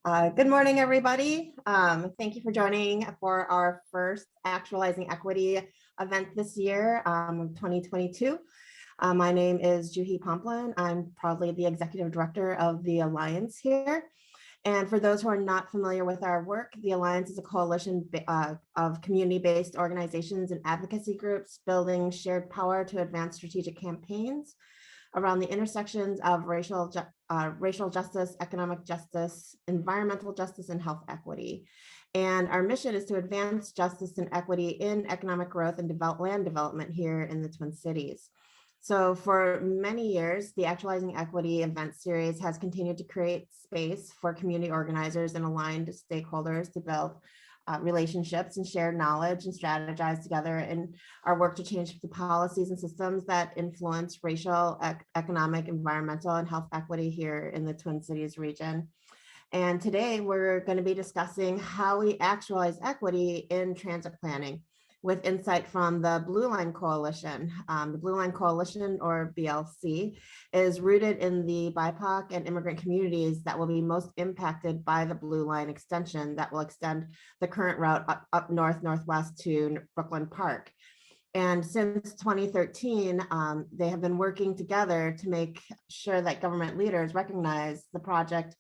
Good morning, everybody. Thank you for joining for our first Actualizing Equity event this year, 2022. My name is Juhi Pomplin. I'm proudly the Executive Director of the Alliance here. And for those who are not familiar with our work, the Alliance is a coalition of community-based organizations and advocacy groups building shared power to advance strategic campaigns around the intersections of racial justice, economic justice, environmental justice, and health equity. And our mission is to advance justice and equity in economic growth and land development here in the Twin Cities. So for many years, the Actualizing Equity event series has continued to create space for community organizers and aligned stakeholders to build relationships and share knowledge and strategize together in our work to change the policies and systems that influence racial, economic, environmental, and health equity here in the Twin Cities region. And today we're going to be discussing how we actualize equity in transit planning with insight from the Blue Line Coalition. The Blue Line Coalition, or BLC, is rooted in the BIPOC and immigrant communities that will be most impacted by the Blue Line extension that will extend the current route up northwest to Brooklyn Park. And since 2013, they have been working together to make sure that government leaders recognize the project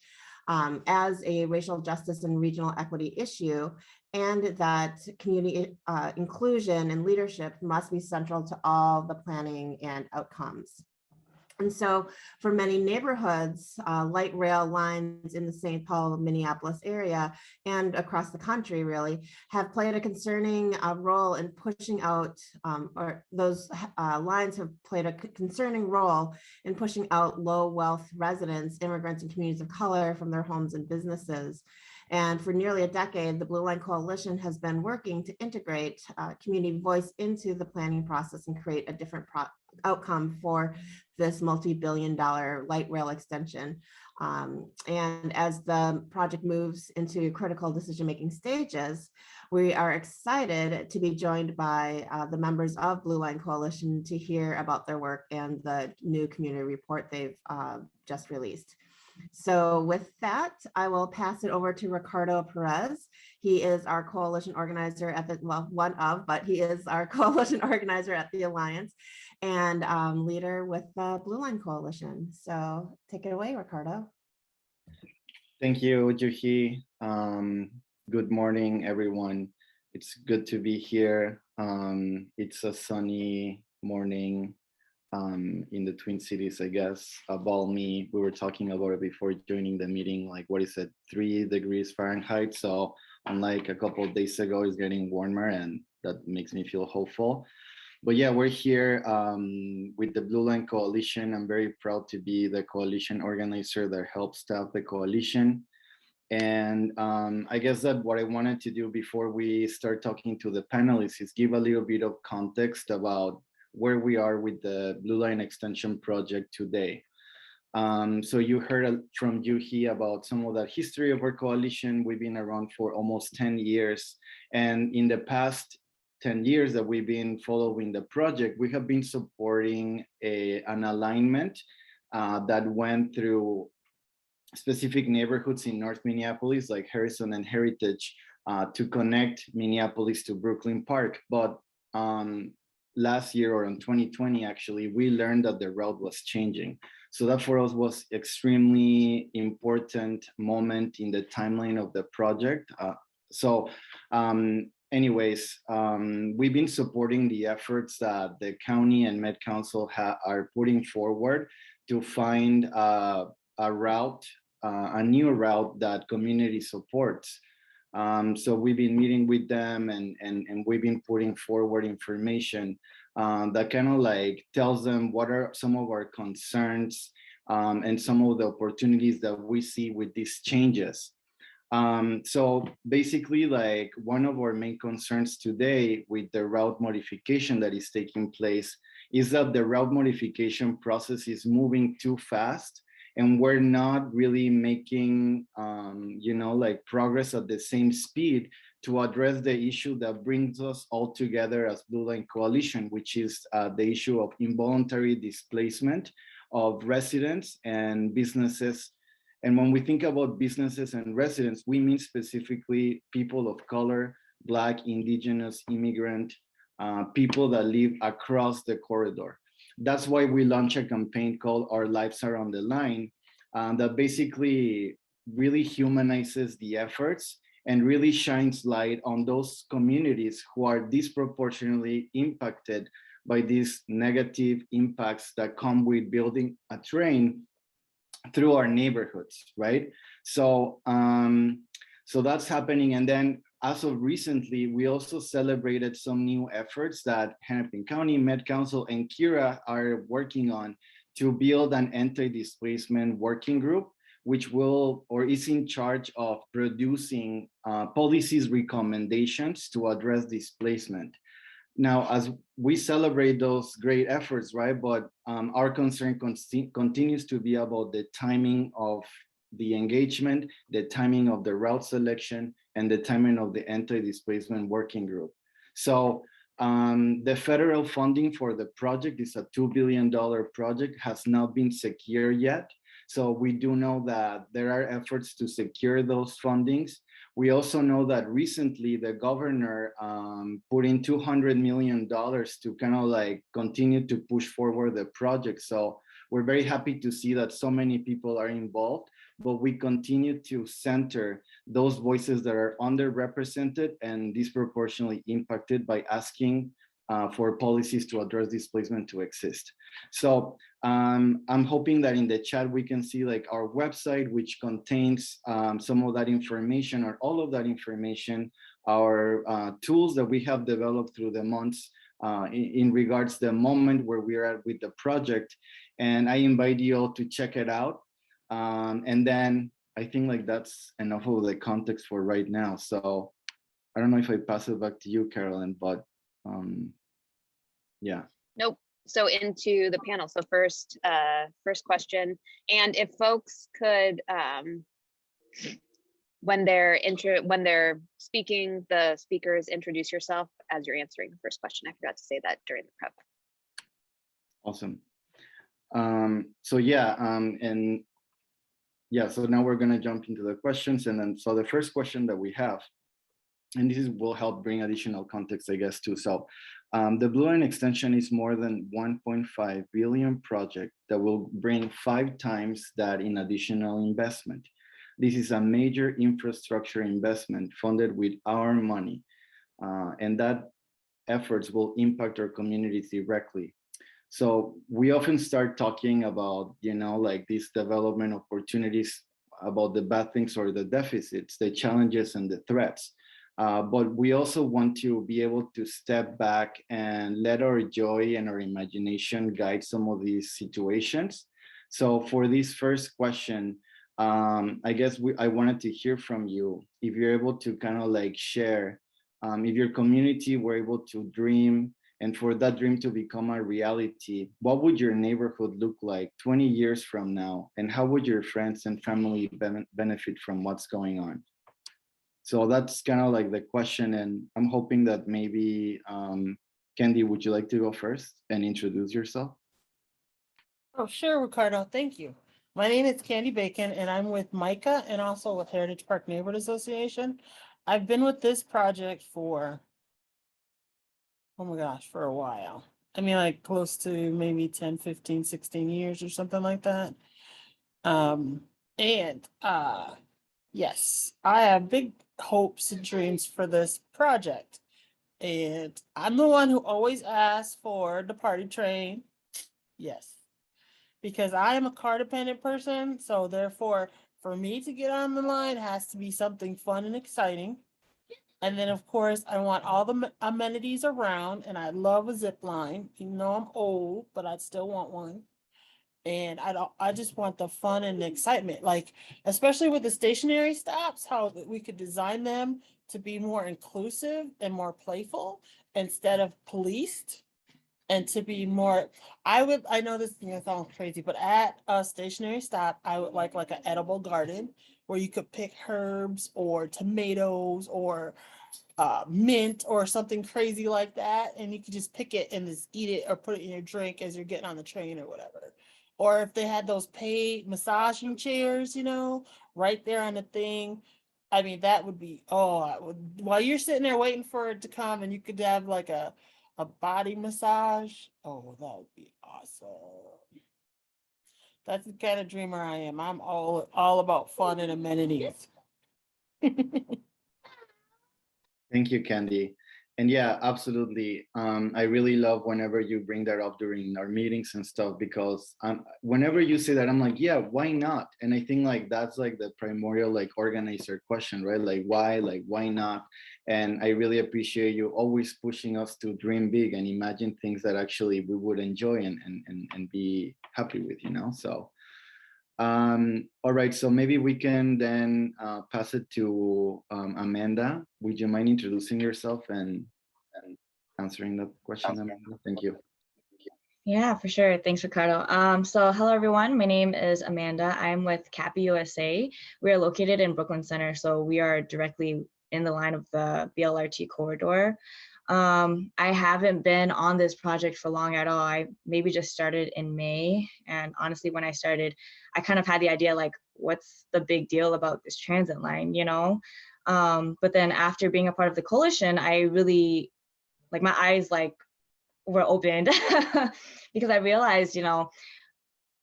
as a racial justice and regional equity issue, and that community inclusion and leadership must be central to all the planning and outcomes. And so for many neighborhoods, light rail lines in the St. Paul, Minneapolis area and across the country really have played a concerning role in pushing out, or those lines have played a concerning role in pushing out low wealth residents, immigrants, and communities of color from their homes and businesses. And for nearly a decade, the Blue Line Coalition has been working to integrate community voice into the planning process and create a different outcome for this multi-billion-dollar light rail extension. And as the project moves into critical decision-making stages, we are excited to be joined by the members of Blue Line Coalition to hear about their work and the new community report they've just released. So with that, I will pass it over to Ricardo Perez. He is our coalition organizer at the, well, he is our coalition organizer at the Alliance and leader with the Blue Line Coalition. So take it away, Ricardo. Thank you, Juhi. Good morning, everyone. It's good to be here. It's a sunny morning in the Twin Cities, I guess. Balmy, we were talking about it before joining the meeting, like what is it, 3 degrees Fahrenheit. So unlike a couple of days ago, it's getting warmer and that makes me feel hopeful. But yeah, we're here with the Blue Line Coalition. I'm very proud to be the coalition organizer that helps staff the coalition. And I guess that what I wanted to do before we start talking to the panelists is give a little bit of context about where we are with the Blue Line Extension project today. So you heard from Juhi about some of the history of our coalition. We've been around for almost 10 years. And in the past 10 years that we've been following the project, we have been supporting an alignment that went through specific neighborhoods in North Minneapolis, like Harrison and Heritage, to connect Minneapolis to Brooklyn Park. But last year, or in 2020, actually, we learned that the route was changing. So that for us was extremely important moment in the timeline of the project. Anyways, we've been supporting the efforts that the county and Met Council are putting forward to find a route, a new route that community supports. So we've been meeting with them and we've been putting forward information that kind of like tells them what are some of our concerns and some of the opportunities that we see with these changes. So basically, like one of our main concerns today with the route modification that is taking place is that the route modification process is moving too fast and we're not really making, like progress at the same speed to address the issue that brings us all together as Blue Line Coalition, which is the issue of involuntary displacement of residents and businesses And when we think about businesses and residents, we mean specifically people of color, Black, Indigenous, immigrant, people that live across the corridor. That's why we launched a campaign called Our Lives Are on the Line, that basically really humanizes the efforts and really shines light on those communities who are disproportionately impacted by these negative impacts that come with building a train through our neighborhoods, right? So, so that's happening. And then as of recently, we also celebrated some new efforts that Hennepin County, Met Council, and Kira are working on to build an anti-displacement working group, which will or is in charge of producing policies recommendations to address displacement. Now, as we celebrate those great efforts, right? But our concern continues to be about the timing of the engagement, the timing of the route selection, and the timing of the anti-displacement working group. So the federal funding for the project is a $2 billion project, has not been secured yet. So we do know that there are efforts to secure those fundings. We also know that recently the governor put in $200 million to kind of like continue to push forward the project. So we're very happy to see that so many people are involved, but we continue to center those voices that are underrepresented and disproportionately impacted by asking for policies to address displacement to exist. So I'm hoping that in the chat we can see like our website, which contains some of that information or all of that information, our tools that we have developed through the months in regards to the moment where we're at with the project. And I invite you all to check it out. And then I think like that's enough of the context for right now. So I don't know if I pass it back to you, Carolyn, but yeah. Nope. So into the panel. So first question, and if folks could, when they're speaking, the speakers introduce yourself as you're answering the first question. I forgot to say that during the prep. Awesome. So yeah, and yeah, so now we're gonna jump into the questions, and then so the first question that we have, and this will help bring additional context, I guess, too. So the Blue Line extension is more than 1.5 billion project that will bring 5 times that in additional investment. This is a major infrastructure investment funded with our money, and that efforts will impact our communities directly. So we often start talking about, you know, like these development opportunities, about the bad things or the deficits, the challenges and the threats. But we also want to be able to step back and let our joy and our imagination guide some of these situations. So for this first question, I guess I wanted to hear from you, if you're able to kind of like share, if your community were able to dream, and for that dream to become a reality, what would your neighborhood look like 20 years from now? And how would your friends and family benefit from what's going on? So that's kind of like the question. And I'm hoping that maybe, Candy, would you like to go first and introduce yourself? Oh, sure, Ricardo. Thank you. My name is Candy Bacon, and I'm with MICA and also with Heritage Park Neighborhood Association. I've been with this project for, oh my gosh, for a while. I mean, like close to maybe 10, 15, 16 years or something like that. Yes, I have big hopes and dreams for this project. And I'm the one who always asks for the party train. Yes, because I am a car dependent person. So therefore, for me to get on the line, it has to be something fun and exciting. And then, of course, I want all the amenities around, and I love a zip line, even though I'm old, but I'd still want one. And I just want the fun and the excitement, like, especially with the stationary stops, how we could design them to be more inclusive and more playful instead of policed, and to be more, I know this thing sounds crazy, but at a stationary stop, I would like an edible garden where you could pick herbs or tomatoes or mint or something crazy like that, and you could just pick it and just eat it or put it in your drink as you're getting on the train or whatever. Or if they had those paid massaging chairs, right there on the thing. I mean, that would be, while you're sitting there waiting for it to come and you could have like a body massage. Oh, that would be awesome. That's the kind of dreamer I am. I'm all about fun and amenities. Thank you, Candy. And yeah, absolutely. I really love whenever you bring that up during our meetings and stuff, because whenever you say that, I'm like, yeah, why not? And I think like that's like the primordial like organizer question, right? Like why not? And I really appreciate you always pushing us to dream big and imagine things that actually we would enjoy and be happy with, So all right, so maybe we can then pass it to Amanda. Would you mind introducing yourself and answering that question, Amanda? Thank you. Yeah, for sure. Thanks, Ricardo. So hello, everyone. My name is Amanda. I'm with CAPI USA. We are located in Brooklyn Center, so we are directly in the line of the BLRT corridor. I haven't been on this project for long at all. I maybe just started in May. And honestly, when I started, I kind of had the idea like, what's the big deal about this transit line, But then after being a part of the coalition, I really, like my eyes were opened because I realized,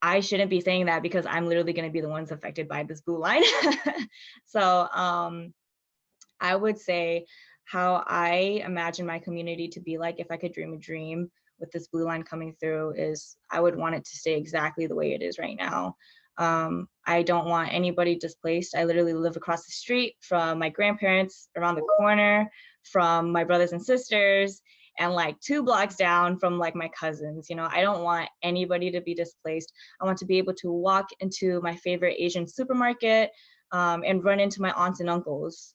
I shouldn't be saying that because I'm literally going to be the ones affected by this blue line. So I would say how I imagine my community to be like if I could dream a dream with this blue line coming through is I would want it to stay exactly the way it is right now. I don't want anybody displaced. I literally live across the street from my grandparents, around the corner from my brothers and sisters, and like 2 blocks down from like my cousins. I don't want anybody to be displaced. I want to be able to walk into my favorite Asian supermarket and run into my aunts and uncles.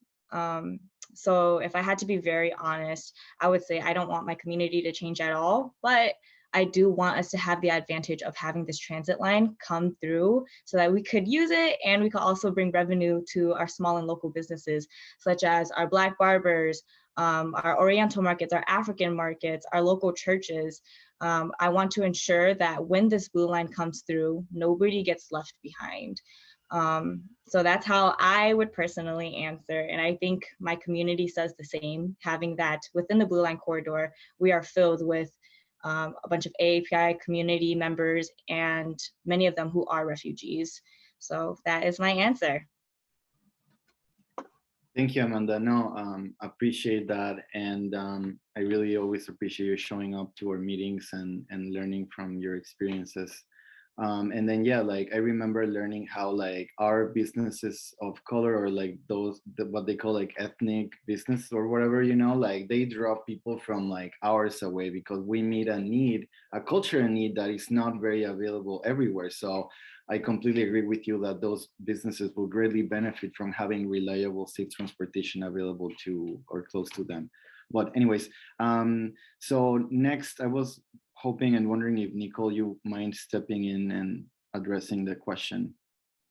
So if I had to be very honest, I would say I don't want my community to change at all, but I do want us to have the advantage of having this transit line come through so that we could use it and we could also bring revenue to our small and local businesses, such as our Black barbers, our Oriental markets, our African markets, our local churches. I want to ensure that when this blue line comes through, nobody gets left behind. So that's how I would personally answer. And I think my community says the same, having that within the Blue Line Corridor, we are filled with a bunch of AAPI community members and many of them who are refugees. So that is my answer. Thank you, Amanda. No, appreciate that. And I really always appreciate you showing up to our meetings and learning from your experiences. And then, yeah, like I remember learning how like our businesses of color or like what they call like ethnic business or whatever, like they draw people from like hours away because we meet a cultural need that is not very available everywhere. So I completely agree with you that those businesses will greatly benefit from having reliable safe transportation available to or close to them. But anyways, so next I was hoping and wondering if Nicole, you mind stepping in and addressing the question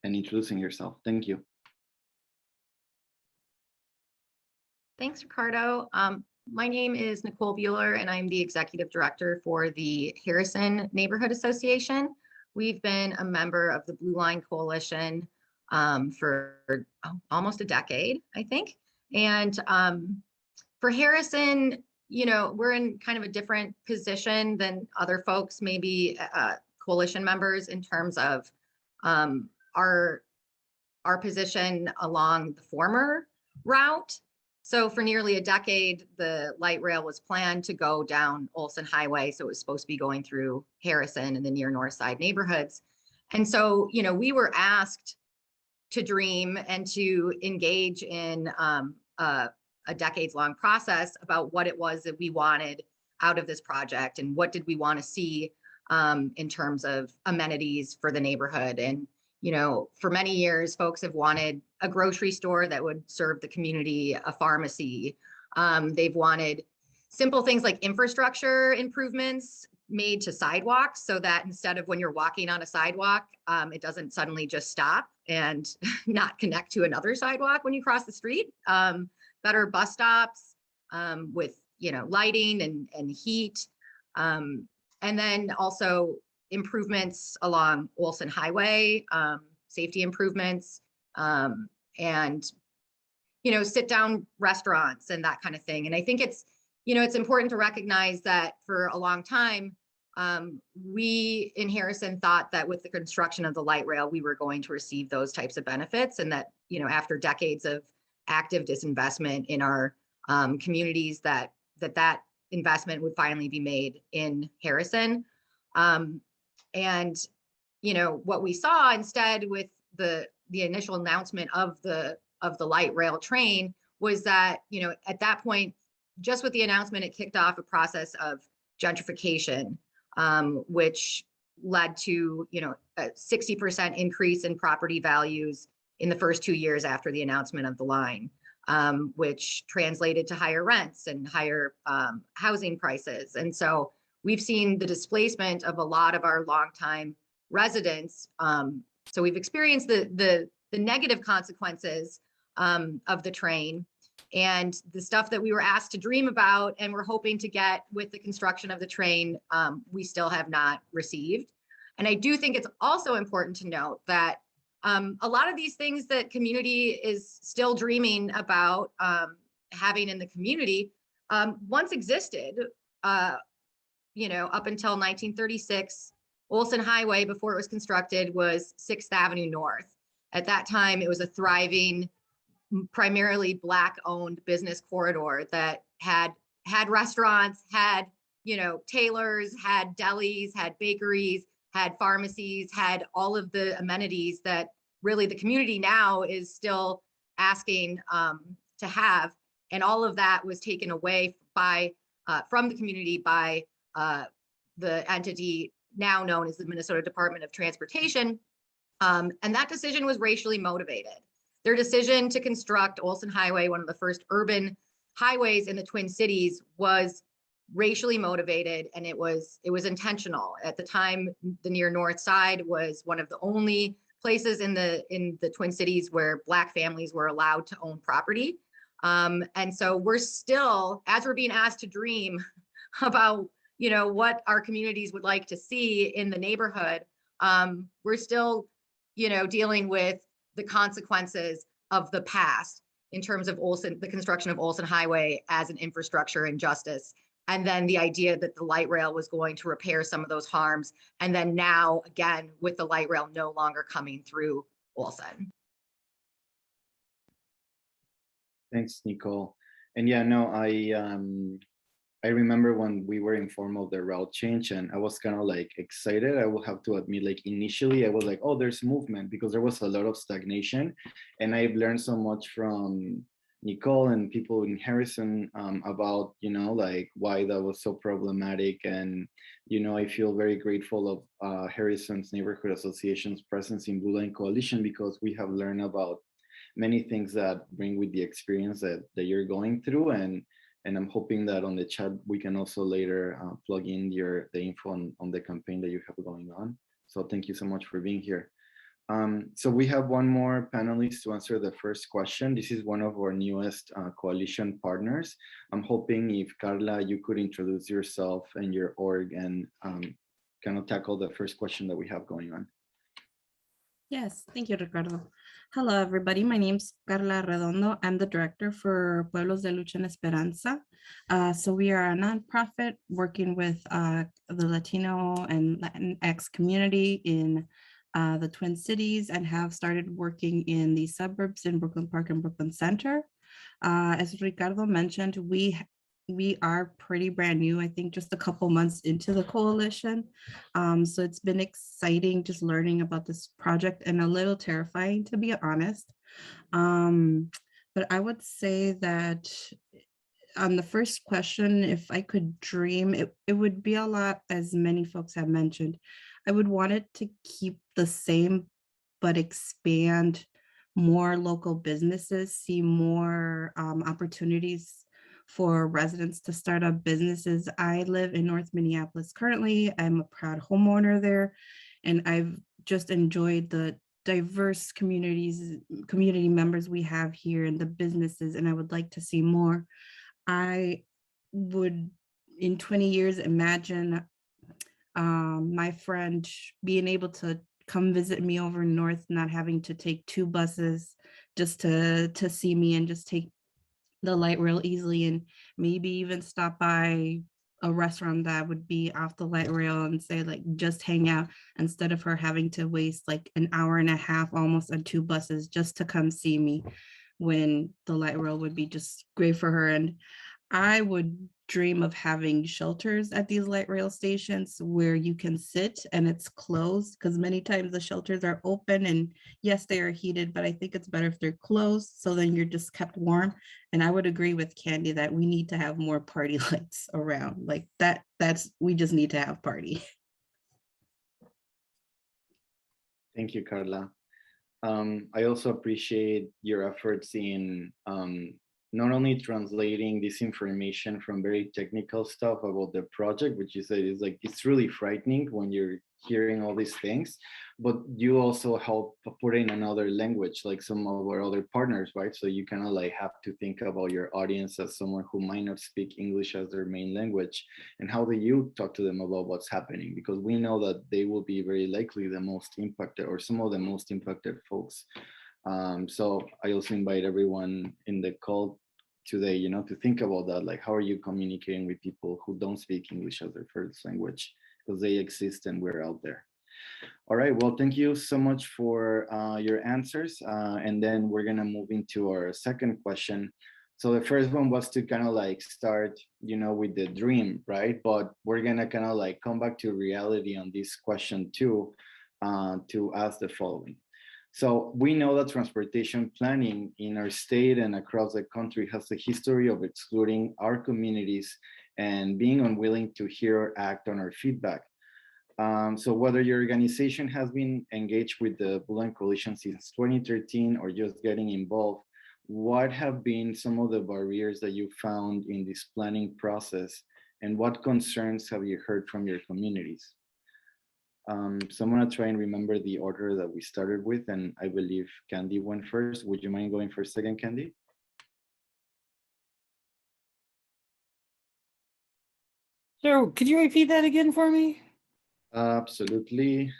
and introducing yourself. Thank you. Thanks, Ricardo. My name is Nicole Bueller, and I'm the executive director for the Harrison Neighborhood Association. We've been a member of the Blue Line Coalition for almost a decade, I think. And for Harrison, we're in kind of a different position than other folks, maybe coalition members, in terms of our position along the former route. So for nearly a decade, the light rail was planned to go down Olson Highway. So it was supposed to be going through Harrison and the near North Side neighborhoods. And so, we were asked to dream and to engage in a decades-long process about what it was that we wanted out of this project and what did we want to see in terms of amenities for the neighborhood. And, for many years, folks have wanted a grocery store that would serve the community, a pharmacy. They've wanted simple things like infrastructure improvements made to sidewalks so that instead of when you're walking on a sidewalk, it doesn't suddenly just stop and not connect to another sidewalk when you cross the street. Better bus stops with lighting and heat, and then also improvements along Olson Highway, safety improvements, and sit down restaurants and that kind of thing. And I think it's important to recognize that for a long time, we in Harrison thought that with the construction of the light rail, we were going to receive those types of benefits, and that, after decades of active disinvestment in our communities, that investment would finally be made in Harrison. And what we saw instead with the initial announcement of the light rail train was that, at that point, just with the announcement, it kicked off a process of gentrification, which led to, a 60% increase in property values in the first 2 years after the announcement of the line, which translated to higher rents and higher housing prices. And so we've seen the displacement of a lot of our longtime residents. So we've experienced the negative consequences of the train, and the stuff that we were asked to dream about and we're hoping to get with the construction of the train, we still have not received. And I do think it's also important to note that a lot of these things that community is still dreaming about having in the community once existed, up until 1936. Olson Highway, before it was constructed, was 6th Avenue North. At that time, it was a thriving, primarily Black-owned business corridor that had restaurants, had tailors, had delis, had bakeries, had pharmacies, had all of the amenities that really the community now is still asking to have. And all of that was taken away from the community by the entity now known as the Minnesota Department of Transportation. And that decision was racially motivated. Their decision to construct Olson Highway, one of the first urban highways in the Twin Cities, was racially motivated, and it was intentional. At the time, the near North Side was one of the only places in the Twin Cities where Black families were allowed to own property. And so we're still, as we're being asked to dream about what our communities would like to see in the neighborhood, we're still dealing with the consequences of the past in terms of the construction of Olson Highway as an infrastructure injustice. And then the idea that the light rail was going to repair some of those harms. And then now, again, with the light rail no longer coming through Olson. Thanks, Nicole. And yeah, no, I remember when we were informed of the route change, and I was kind of like excited. I will have to admit, like initially I was like, oh, there's movement, because there was a lot of stagnation. And I've learned so much from Nicole and people in Harrison about, like why that was so problematic. And, I feel very grateful of Harrison's Neighborhood Association's presence in Blue Line Coalition, because we have learned about many things that bring with the experience that you're going through. And I'm hoping that on the chat, we can also later plug in the info on the campaign that you have going on. So thank you so much for being here. So we have one more panelist to answer the first question. This is one of our newest coalition partners. I'm hoping if Carla, you could introduce yourself and your org and kind of tackle the first question that we have going on. Yes, thank you, Ricardo. Hello, everybody. My name's Carla Redondo. I'm the director for Pueblos de Lucha and Esperanza. So we are a nonprofit working with the Latino and Latinx community in the Twin Cities, and have started working in the suburbs in Brooklyn Park and Brooklyn Center. As Ricardo mentioned, we are pretty brand new, I think just a couple months into the coalition. So it's been exciting just learning about this project, and a little terrifying, to be honest. But I would say that on the first question, if I could dream, it would be a lot, as many folks have mentioned. I would want it to keep the same, but expand more local businesses, see more opportunities for residents to start up businesses. I live in North Minneapolis currently. I'm a proud homeowner there, and I've just enjoyed the diverse community members we have here and the businesses, and I would like to see more. I would, in 20 years, imagine My friend being able to come visit me over north, not having to take 2 buses just to see me and just take the light rail easily, and maybe even stop by a restaurant that would be off the light rail and say like just hang out, instead of her having to waste like an hour and a half almost on 2 buses just to come see me, when the light rail would be just great for her. And I would dream of having shelters at these light rail stations where you can sit and it's closed, because many times the shelters are open and yes, they are heated, but I think it's better if they're closed, so then you're just kept warm. And I would agree with Candy that we need to have more party lights around like that. We just need to have party. Thank you, Carla. I also appreciate your efforts in not only translating this information from very technical stuff about the project, which you said is like, it's really frightening when you're hearing all these things, but you also help put in another language, like some of our other partners, right? So you kind of like have to think about your audience as someone who might not speak English as their main language. And how do you talk to them about what's happening? Because we know that they will be very likely the most impacted, or some of the most impacted folks. So I also invite everyone in the call today, to think about that. Like, how are you communicating with people who don't speak English as their first language? Because they exist and we're out there. All right, well, thank you so much for your answers. And then we're gonna move into our second question. So the first one was to kind of like start, with the dream, right? But we're gonna kind of like come back to reality on this question too, to ask the following. So we know that transportation planning in our state and across the country has a history of excluding our communities and being unwilling to hear or act on our feedback. So whether your organization has been engaged with the Blue Line Coalition since 2013 or just getting involved, what have been some of the barriers that you found in this planning process, and what concerns have you heard from your communities? So I'm gonna try and remember the order that we started with, and I believe Candy went first. Would you mind going first again, Candy? So could you repeat that again for me? Absolutely.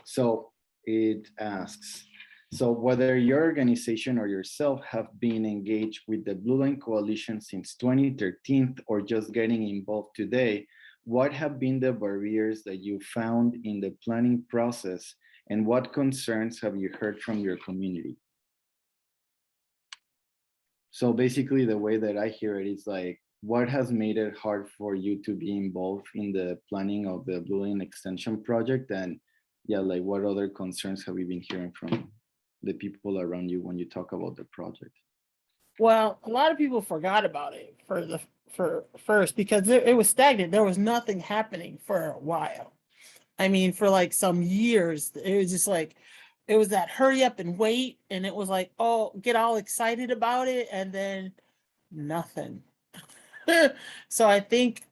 So it asks, so whether your organization or yourself have been engaged with the Blue Line Coalition since 2013 or just getting involved today, what have been the barriers that you found in the planning process, and what concerns have you heard from your community? So basically the way that I hear it is like, what has made it hard for you to be involved in the planning of the Blue Line Extension project? And yeah, like what other concerns have you been hearing from the people around you when you talk about the project? Well, a lot of people forgot about it for first because it was stagnant. There was nothing happening for a while. I mean, for like some years, it was just like, it was that hurry up and wait. And it was like, oh, get all excited about it. And then nothing. So I think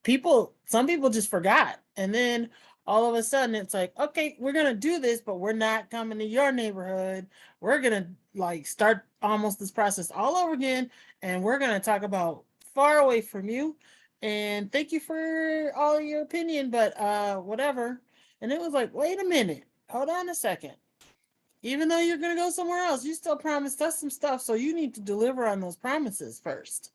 some people just forgot. And then all of a sudden it's like, okay, we're going to do this, but we're not coming to your neighborhood. We're going to like start almost this process all over again. And we're going to talk about far away from you. And thank you for all of your opinion, but whatever. And it was like, wait a minute, hold on a second. Even though you're going to go somewhere else, you still promised us some stuff. So you need to deliver on those promises first.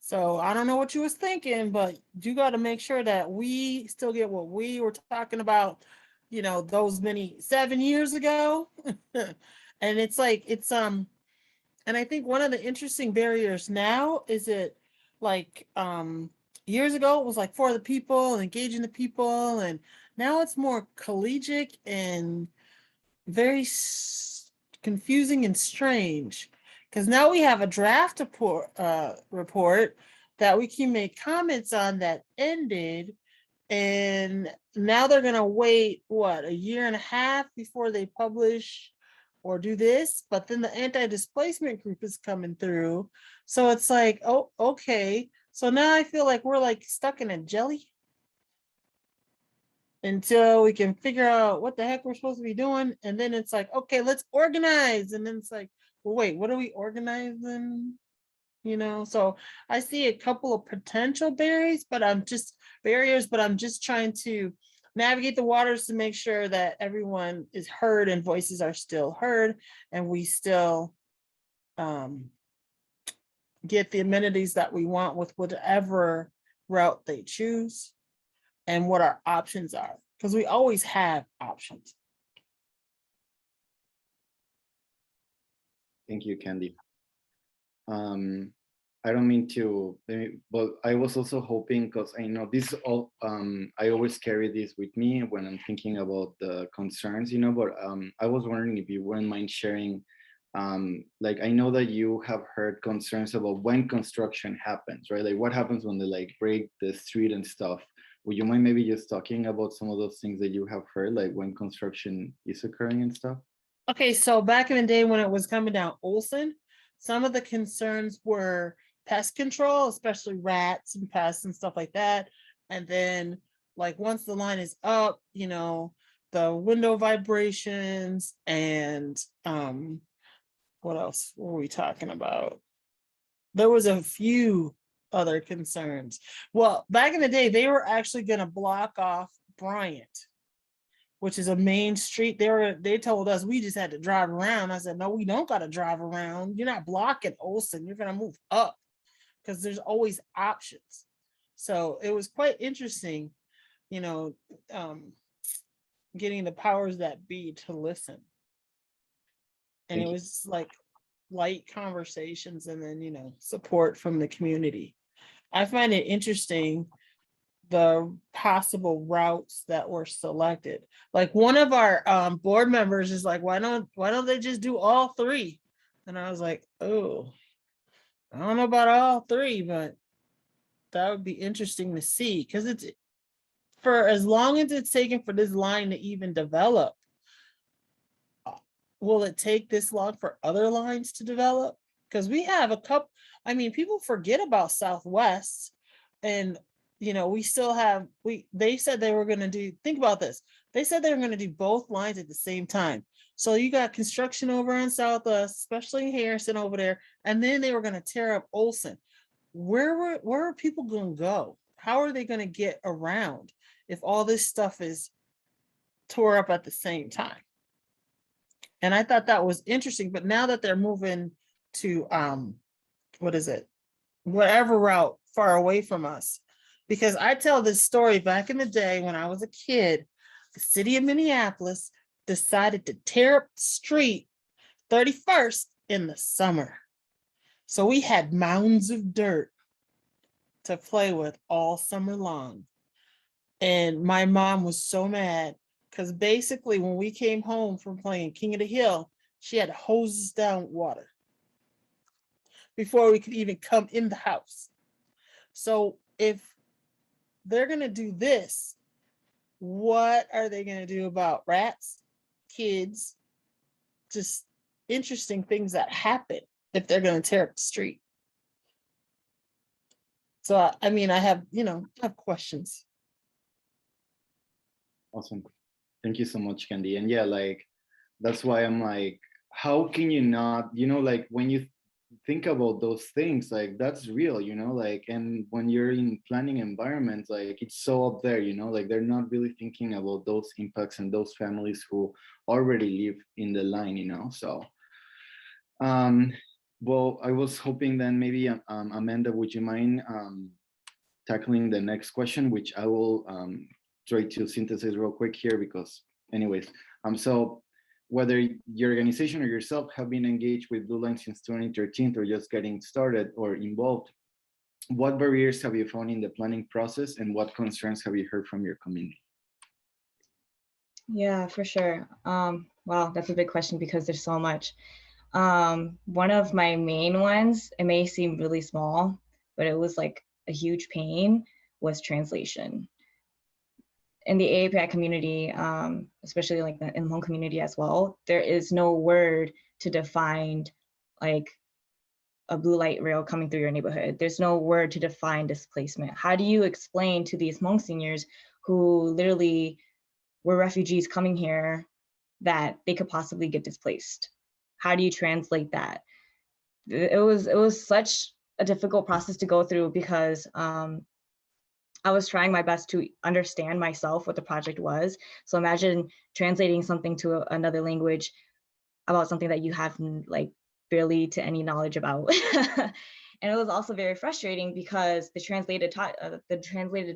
So I don't know what you was thinking, but you got to make sure that we still get what we were talking about, those 7 years ago. And it's like, and I think one of the interesting barriers now is like, years ago it was like for the people and engaging the people. And now it's more collegiate and very confusing and strange. Because now we have a draft report that we can make comments on that ended, and now they're going to wait, a year and a half before they publish or do this, but then the anti-displacement group is coming through. So it's like, oh, okay. So now I feel like we're like stuck in a jelly until we can figure out what the heck we're supposed to be doing. And then it's like, okay, let's organize. And then it's like, well, wait, what are we organizing? you know? So I see a couple of potential barriers, but I'm just trying to navigate the waters to make sure that everyone is heard and voices are still heard, and we still get the amenities that we want with whatever route they choose and what our options are, because we always have options. Thank you, Candy. I don't mean to, but I was also hoping, because I know this all, I always carry this with me when I'm thinking about the concerns, you know, but I was wondering if you wouldn't mind sharing, like, I know that you have heard concerns about when construction happens, right? Like what happens when they like break the street and stuff. Would you mind maybe just talking about some of those things that you have heard, like when construction is occurring and stuff? Okay, so back in the day when it was coming down Olson, some of the concerns were pest control, especially rats and pests and stuff like that. And then like once the line is up, you know, the window vibrations and what else were we talking about? There was a few other concerns. Well, back in the day, they were actually going to block off Bryant, which is a main street. They told us we just had to drive around. I said, no, we don't got to drive around. You're not blocking Olson. You're going to move up, because there's always options. So it was quite interesting, you know, getting the powers that be to listen. And Thank it you. was like light conversations and then, you know, support from the community. I find it interesting the possible routes that were selected. Like one of our board members is like, why don't they just do all three? And I was like, oh, I don't know about all three, but that would be interesting to see, because it's for as long as it's taken for this line to even develop. Will it take this long for other lines to develop? Because we have a couple, I mean, people forget about Southwest, and you know, we still have, they said they were going to do, think about this. They said they were going to do both lines at the same time. So you got construction over on Southwest, especially in Harrison over there. And then they were going to tear up Olson. Where are people going to go? How are they going to get around if all this stuff is tore up at the same time? And I thought that was interesting, but now that they're moving to, what is it? Whatever route far away from us. Because I tell this story back in the day when I was a kid, the city of Minneapolis decided to tear up the street 31st in the summer. So we had mounds of dirt to play with all summer long. And my mom was so mad because basically when we came home from playing King of the Hill, she had to hose us down with water before we could even come in the house. So if they're going to do this, what are they going to do about rats, kids, just interesting things that happen if they're going to tear up the street? So, I mean, I have questions. Awesome. Thank you so much, Candy. And yeah, like, that's why I'm like, how can you not, you know, like when you think about those things, like that's real, you know, like, and when you're in planning environments, like it's so up there, you know, like they're not really thinking about those impacts and those families who already live in the line, you know. So well, I was hoping then maybe Amanda, would you mind tackling the next question, which I will try to synthesize real quick here, because anyways, so whether your organization or yourself have been engaged with Blue Line since 2013 or just getting started or involved, what barriers have you found in the planning process and what concerns have you heard from your community? Yeah, for sure. Wow, that's a big question because there's so much. One of my main ones, it may seem really small, but it was like a huge pain, was translation. In the AAPI community, especially like in the home community as well, there is no word to define like a blue light rail coming through your neighborhood. There's no word to define displacement. How do you explain to these Hmong seniors who literally were refugees coming here that they could possibly get displaced? How do you translate that? It was such a difficult process to go through because I was trying my best to understand myself what the project was. So imagine translating something to another language about something that you have like barely to any knowledge about. And it was also very frustrating because the translated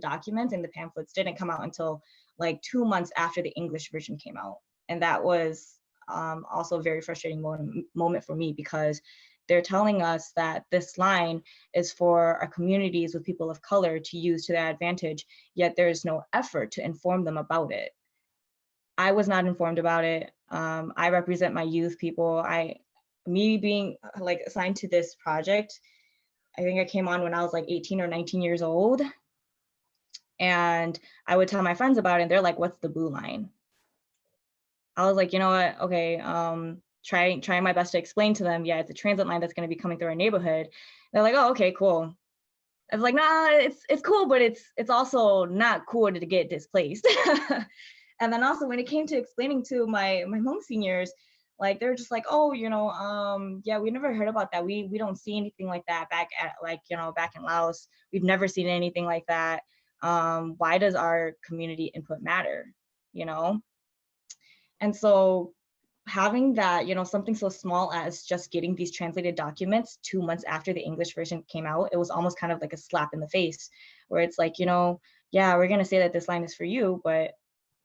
documents and the pamphlets didn't come out until like 2 months after the English version came out. And that was also a very frustrating moment for me because they're telling us that this line is for our communities with people of color to use to their advantage, yet there's no effort to inform them about it. I was not informed about it. I represent my youth people. Me being like assigned to this project, I think I came on when I was like 18 or 19 years old. And I would tell my friends about it and they're like, what's the blue line? I was like, you know what, okay, trying my best to explain to them, yeah, it's a transit line that's going to be coming through our neighborhood. They're like, oh, okay, cool. I was like, nah, it's cool, but it's also not cool to get displaced. And then also when it came to explaining to my Hmong seniors, like they're just like, oh, yeah, we never heard about that. We don't see anything like that back in Laos. We've never seen anything like that. Why does our community input matter? And so having that, something so small as just getting these translated documents 2 months after the English version came out, it was almost kind of like a slap in the face where it's like, yeah, we're going to say that this line is for you, but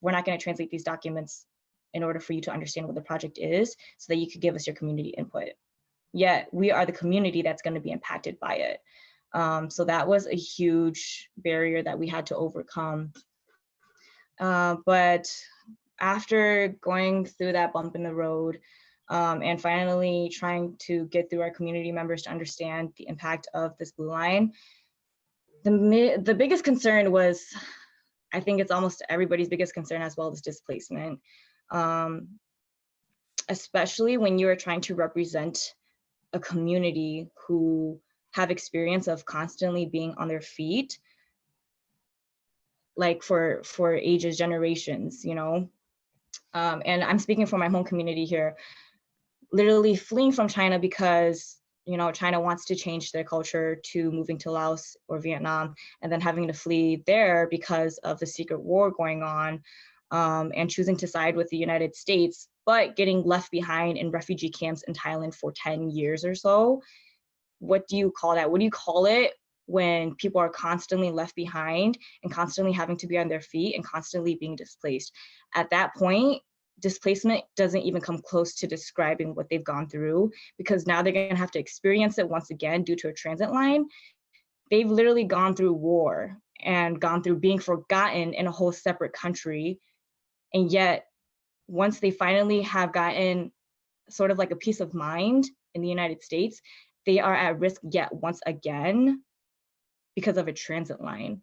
we're not going to translate these documents in order for you to understand what the project is so that you could give us your community input. Yet we are the community that's going to be impacted by it. So that was a huge barrier that we had to overcome. But after going through that bump in the road and finally trying to get through our community members to understand the impact of this blue line, the biggest concern was, I think it's almost everybody's biggest concern as well, as displacement. Especially when you are trying to represent a community who have experience of constantly being on their feet, like for ages, generations, and I'm speaking for my home community here, literally fleeing from China because, China wants to change their culture to moving to Laos or Vietnam, and then having to flee there because of the secret war going on, and choosing to side with the United States, but getting left behind in refugee camps in Thailand for 10 years or so. What do you call that? What do you call it when people are constantly left behind and constantly having to be on their feet and constantly being displaced? At that point, displacement doesn't even come close to describing what they've gone through, because now they're going to have to experience it once again due to a transit line. They've literally gone through war and gone through being forgotten in a whole separate country. And yet, once they finally have gotten sort of like a peace of mind in the United States, they are at risk yet once again because of a transit line.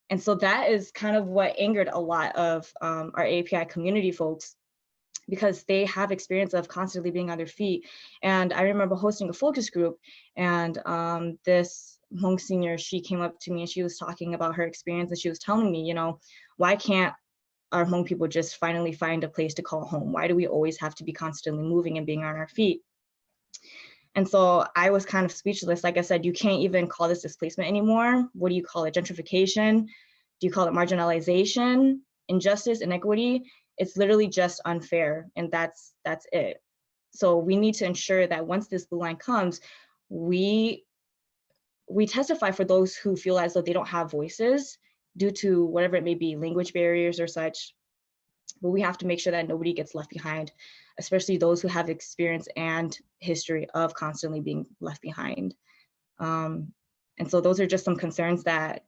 And so that is kind of what angered a lot of our API community folks, because they have experience of constantly being on their feet. And I remember hosting a focus group, and this Hmong senior, she came up to me and she was talking about her experience, and she was telling me, why can't our Hmong people just finally find a place to call home? Why do we always have to be constantly moving and being on our feet? And so I was kind of speechless. Like I said, you can't even call this displacement anymore. What do you call it? Gentrification? Do you call it marginalization? Injustice, inequity? It's literally just unfair, and that's it. So we need to ensure that once this blue line comes, we testify for those who feel as though they don't have voices due to whatever it may be, language barriers or such. But we have to make sure that nobody gets left behind, especially those who have experience and history of constantly being left behind. And so those are just some concerns that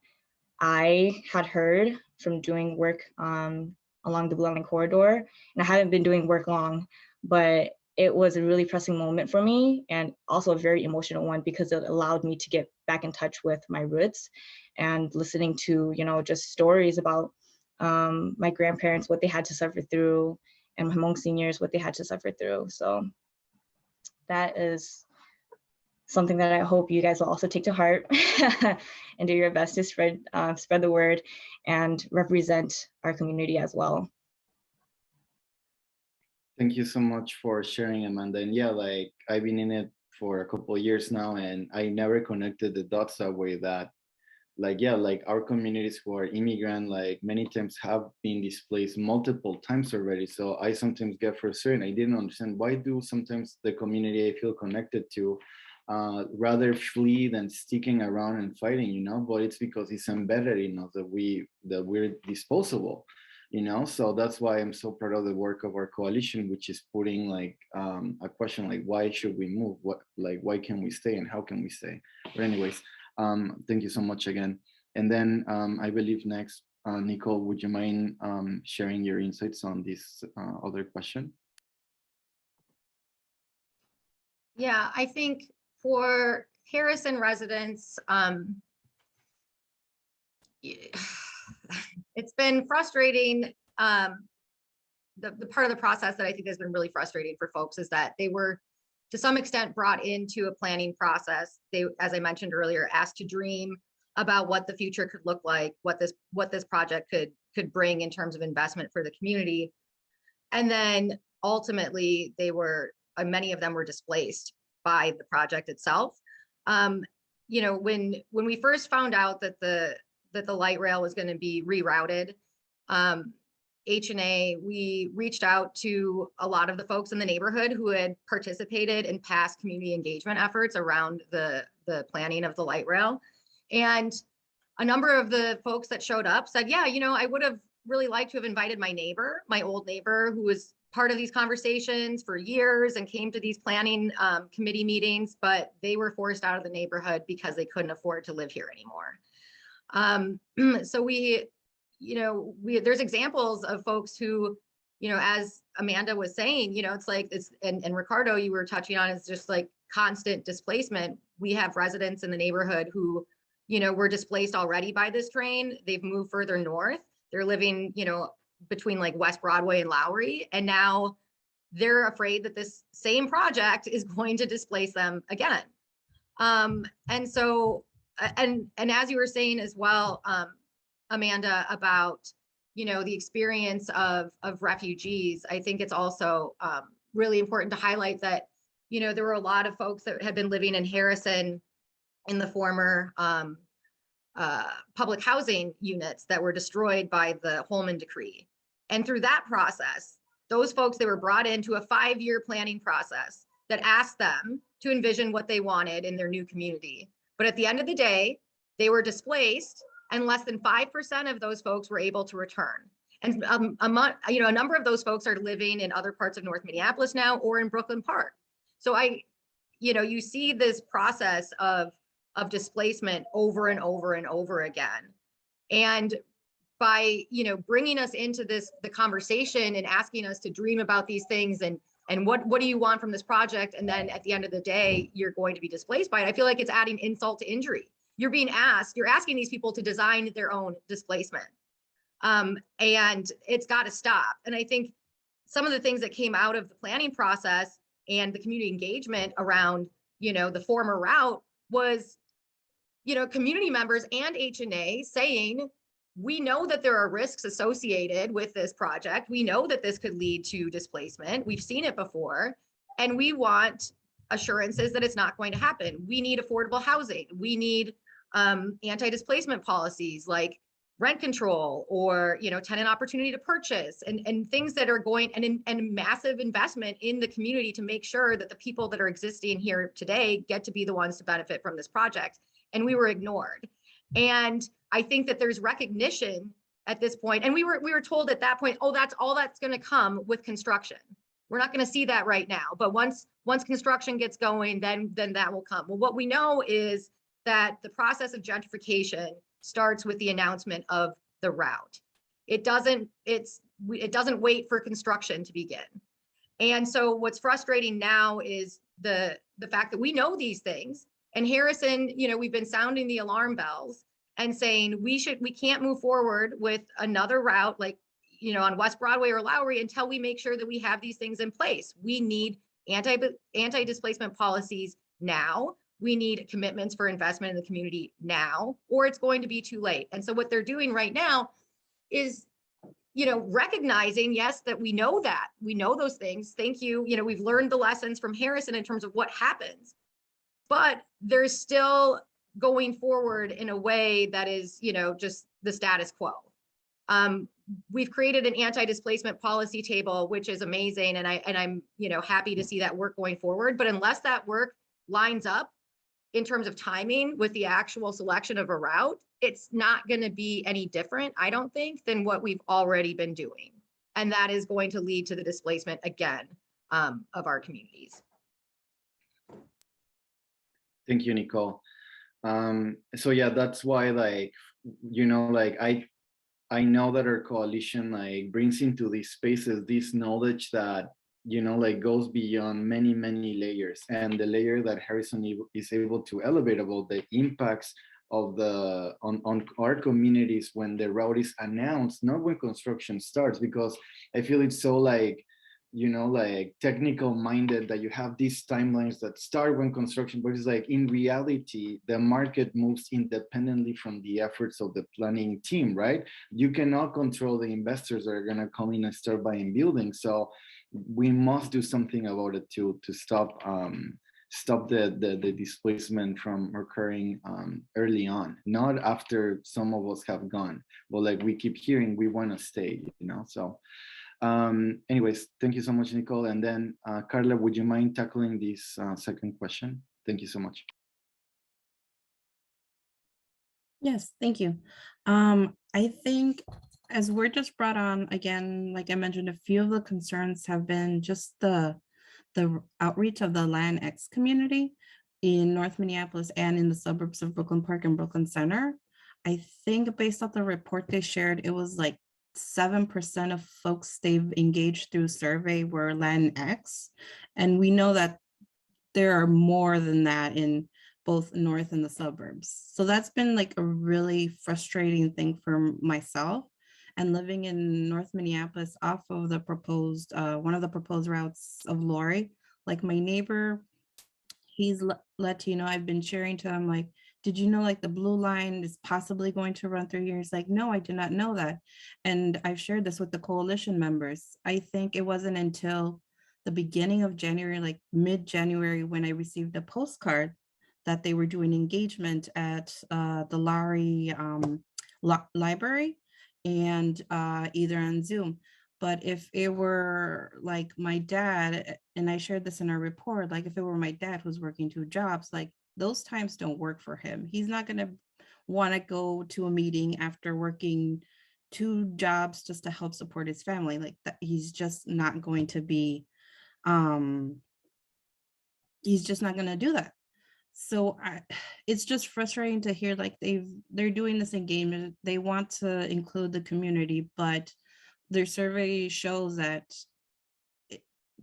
I had heard from doing work along the Bottineau Corridor. And I haven't been doing work long, but it was a really pressing moment for me, and also a very emotional one, because it allowed me to get back in touch with my roots and listening to, just stories about my grandparents, what they had to suffer through, and my Hmong seniors, what they had to suffer through. So that is something that I hope you guys will also take to heart and do your best to spread the word and represent our community as well. Thank you so much for sharing, Amanda. And yeah, like I've been in it for a couple of years now, and I never connected the dots that way, that like, yeah, like our communities who are immigrant, like many times have been displaced multiple times already. So I sometimes get frustrated. I didn't understand, why do sometimes the community I feel connected to rather flee than sticking around and fighting, you know? But it's because it's embedded in us that we're disposable, you know? So that's why I'm so proud of the work of our coalition, which is putting like a question like, why should we move? Why can we stay and how can we stay? But anyways, thank you so much again. And then I believe next, Nicole, would you mind sharing your insights on this other question? Yeah, I think for Harrison residents, it's been frustrating. The part of the process that I think has been really frustrating for folks is that they were, to some extent, brought into a planning process. They, as I mentioned earlier, asked to dream about what the future could look like, what this project could bring in terms of investment for the community. And then ultimately many of them were displaced by the project itself. You know, when we first found out that the light rail was going to be rerouted, H&A, we reached out to a lot of the folks in the neighborhood who had participated in past community engagement efforts around the planning of the light rail. And a number of the folks that showed up said, yeah, you know, I would have really liked to have invited my neighbor, my old neighbor, who was part of these conversations for years and came to these planning committee meetings, but they were forced out of the neighborhood because they couldn't afford to live here anymore. So there's examples of folks who, you know, as Amanda was saying, you know, it's like and Ricardo, you were touching on, is just like constant displacement. We have residents in the neighborhood who, you know, were displaced already by this train. They've moved further north. They're living, you know, between like West Broadway and Lowry. And now they're afraid that this same project is going to displace them again. And so, and as you were saying as well, Amanda, about, you know, the experience of refugees, I think it's also really important to highlight that, you know, there were a lot of folks that had been living in Harrison in the former public housing units that were destroyed by the Holman Decree. And through that process, those folks, they were brought into a 5-year planning process that asked them to envision what they wanted in their new community. But at the end of the day, they were displaced, and less than 5% of those folks were able to return. And a number of those folks are living in other parts of North Minneapolis now, or in Brooklyn Park. So you see this process of displacement over and over and over again. And by, you know, bringing us into the conversation and asking us to dream about these things and what do you want from this project? And then at the end of the day, you're going to be displaced by it. I feel like it's adding insult to injury. You're asking these people to design their own displacement. And it's got to stop. And I think some of the things that came out of the planning process and the community engagement around, you know, the former route was, you know, community members and H&A saying, we know that there are risks associated with this project. We know that this could lead to displacement. We've seen it before, and we want assurances that it's not going to happen. We need affordable housing. We need anti-displacement policies like rent control, or, you know, tenant opportunity to purchase, and things that are going, and massive investment in the community to make sure that the people that are existing here today get to be the ones to benefit from this project. And we were ignored. And I think that there's recognition at this point, and we were told at that point, oh, that's all that's going to come with construction. We're not going to see that right now, but once construction gets going, then that will come. Well, what we know is that the process of gentrification starts with the announcement of the route. It doesn't wait for construction to begin. And so what's frustrating now is the fact that we know these things. And Harrison, you know, we've been sounding the alarm bells and saying we can't move forward with another route, like, you know, on West Broadway or Lowry, until we make sure that we have these things in place. We need anti-displacement policies now. We need commitments for investment in the community now, or it's going to be too late. And so what they're doing right now is, you know, recognizing, yes, that we know those things. Thank you. You know, we've learned the lessons from Harrison in terms of what happens but they're still going forward in a way that is, just the status quo. We've created an anti-displacement policy table, which is amazing. And I'm, happy to see that work going forward. But unless that work lines up in terms of timing with the actual selection of a route, it's not going to be any different, I don't think, than what we've already been doing. And that is going to lead to the displacement again of our communities. Thank you, Nicole. So yeah, that's why, I know that our coalition brings into these spaces this knowledge that goes beyond many layers, and the layer that Harrison is able to elevate about the impacts of on our communities when the route is announced, not when construction starts, because I feel it's so technical minded that you have these timelines that start when construction, but it's in reality, the market moves independently from the efforts of the planning team, right? You cannot control the investors that are going to come in and start buying buildings. So we must do something about it to stop the displacement from occurring early on, not after some of us have gone. But we keep hearing, we want to stay, so. Anyways, thank you so much, Nicole. And then Carla, would you mind tackling this second question? Thank you so much. Yes, thank you. I think as we're just brought on, again, like I mentioned, a few of the concerns have been just the outreach of the Land X community in North Minneapolis and in the suburbs of Brooklyn Park and Brooklyn Center. I think based off the report they shared, it was 7% of folks they've engaged through survey were Latinx. And we know that there are more than that in both North and the suburbs. So that's been a really frustrating thing for myself. And living in North Minneapolis off of the proposed, one of the proposed routes of Lori, my neighbor, he's Latino, I've been sharing to him, did you know the blue line is possibly going to run through here? He's like, no, I did not know that. And I've shared this with the coalition members. I think it wasn't until the beginning of January, mid-January, when I received a postcard that they were doing engagement at the Lowry library and either on Zoom. But if it were my dad, and I shared this in our report, if it were my dad who's working 2 jobs, those times don't work for him. He's not going to want to go to a meeting after working 2 jobs just to help support his family. That, he's just not going to be, he's just not going to do that. So it's just frustrating to hear they're doing this engagement. They want to include the community, but their survey shows that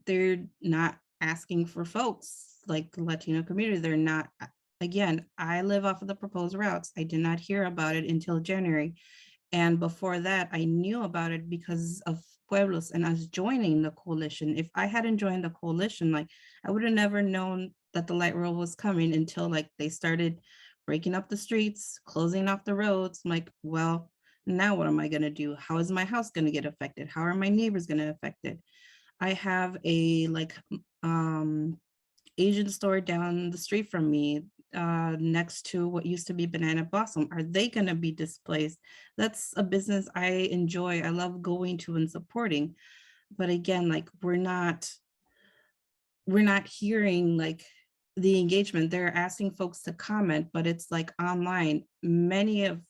they're not asking for folks like the Latino community. They're not, again, I live off of the proposed routes. I did not hear about it until January. And before that, I knew about it because of Pueblos and us joining the coalition. If I hadn't joined the coalition, I would have never known that the light rail was coming until they started breaking up the streets, closing off the roads. I'm well, now what am I going to do? How is my house going to get affected? How are my neighbors going to get affected? I have a Asian store down the street from me, next to what used to be Banana Blossom. Are they going to be displaced? That's a business I enjoy. I love going to and supporting. But again, we're not hearing the engagement. They're asking folks to comment, but it's online. Many of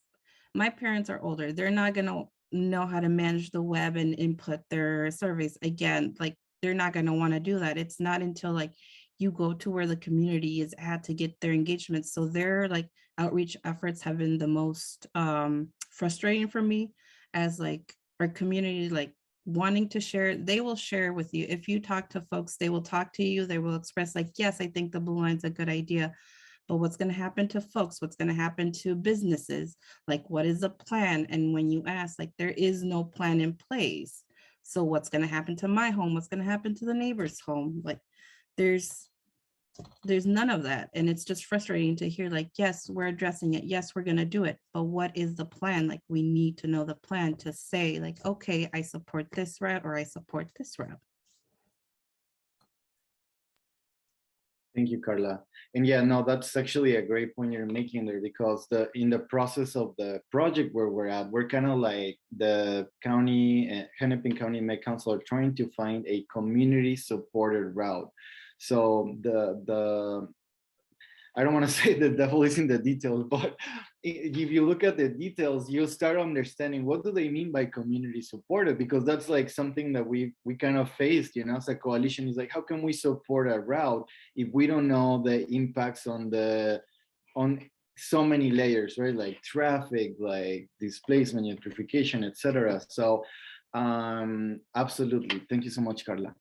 my parents are older. They're not going to know how to manage the web and input their surveys. Again, they're not going to want to do that. It's not until you go to where the community is at to get their engagement. So their outreach efforts have been the most frustrating for me, as our community wanting to share. They will share with you. If you talk to folks, they will talk to you. They will express yes, I think the blue line's a good idea. But what's going to happen to folks? What's going to happen to businesses? What is the plan? And when you ask, there is no plan in place. So what's going to happen to my home? What's going to happen to the neighbor's home? There's none of that. And it's just frustrating to hear yes, we're addressing it. Yes, we're going to do it. But what is the plan? We need to know the plan to say okay, I support this route or I support this route. Thank you, Carla. And yeah, no, that's actually a great point you're making there, because in the process of the project where we're at, we're kind of like the county, Hennepin County Med Council are trying to find a community supported route. So the I don't want to say the devil is in the details, but if you look at the details, you'll start understanding what do they mean by community supported, because that's like something that we kind of faced, you know, as a coalition. Is like, how can we support a route if we don't know the impacts on so many layers, right? Like traffic, like displacement, gentrification, etc. So absolutely. Thank you so much, Carla.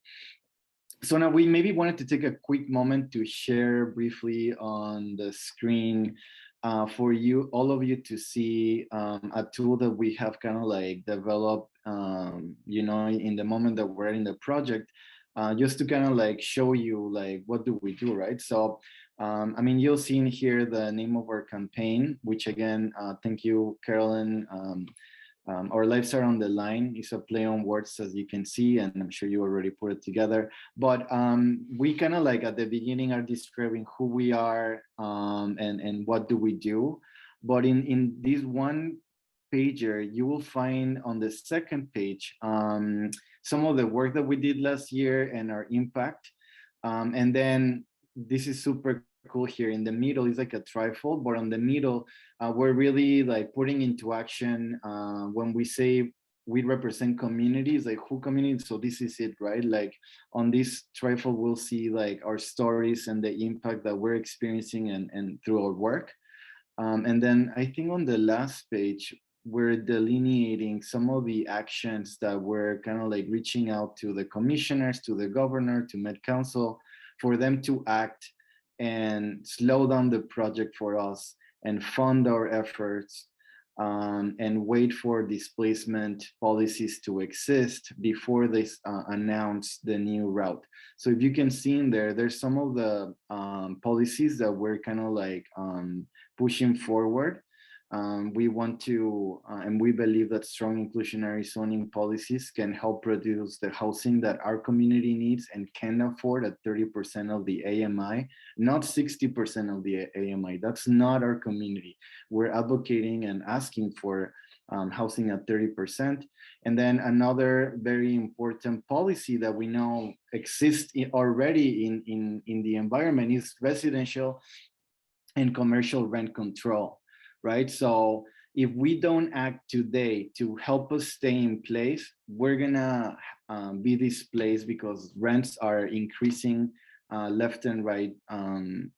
So now we maybe wanted to take a quick moment to share briefly on the screen for you, all of you, to see a tool that we have kind of like developed, you know, in the moment that we're in the project, just to kind of like show you like what do we do, right? So, I mean, you'll see in here the name of our campaign, which again, thank you, Carolyn. Our lives are on the line is a play on words, as you can see, and I'm sure you already put it together. But we kind of like at the beginning are describing who we are and what do we do. But in this one pager, you will find on the second page some of the work that we did last year and our impact. And then this is super cool here. In the middle is like a trifold, but on the middle, we're really like putting into action when we say we represent communities, like who communities. So this is it, right? Like on this trifold, we'll see like our stories and the impact that we're experiencing and through our work. And then I think on the last page, we're delineating some of the actions that we're kind of like reaching out to the commissioners, to the governor, to Med Council, for them to act and slow down the project for us and fund our efforts and wait for displacement policies to exist before they announce the new route. So if you can see in there, there's some of the policies that we're kind of like pushing forward. We want to, and we believe that strong inclusionary zoning policies can help produce the housing that our community needs and can afford at 30% of the AMI, not 60% of the AMI. That's not our community. We're advocating and asking for housing at 30%. And then another very important policy that we know exists already in the environment is residential and commercial rent control. Right? So if we don't act today to help us stay in place, we're gonna be displaced because rents are increasing left and right. And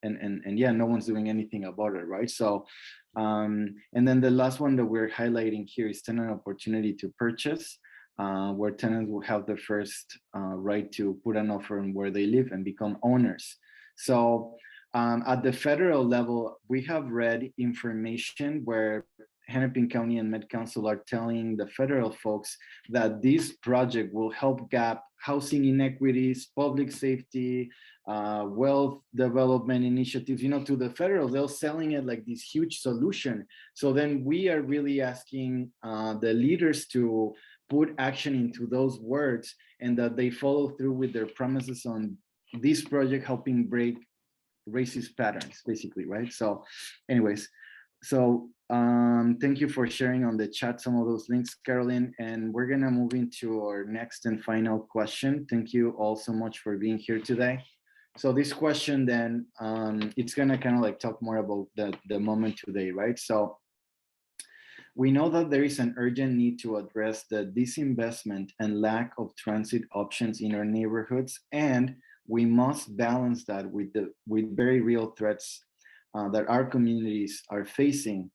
yeah, no one's doing anything about it, right? So, and then the last one that we're highlighting here is tenant opportunity to purchase, where tenants will have the first right to put an offer on where they live and become owners. So, at the federal level, we have read information where Hennepin County and Med Council are telling the federal folks that this project will help gap housing inequities, public safety, wealth development initiatives. You know, to the federal, they're selling it like this huge solution. So then we are really asking the leaders to put action into those words and that they follow through with their promises on this project helping break racist patterns, basically, right? So anyways, so thank you for sharing on the chat some of those links, Carolyn, and we're gonna move into our next and final question. Thank you all so much for being here today. So this question then, it's gonna kind of like talk more about the moment today, right? So we know that there is an urgent need to address the disinvestment and lack of transit options in our neighborhoods, and we must balance that with very real threats that our communities are facing.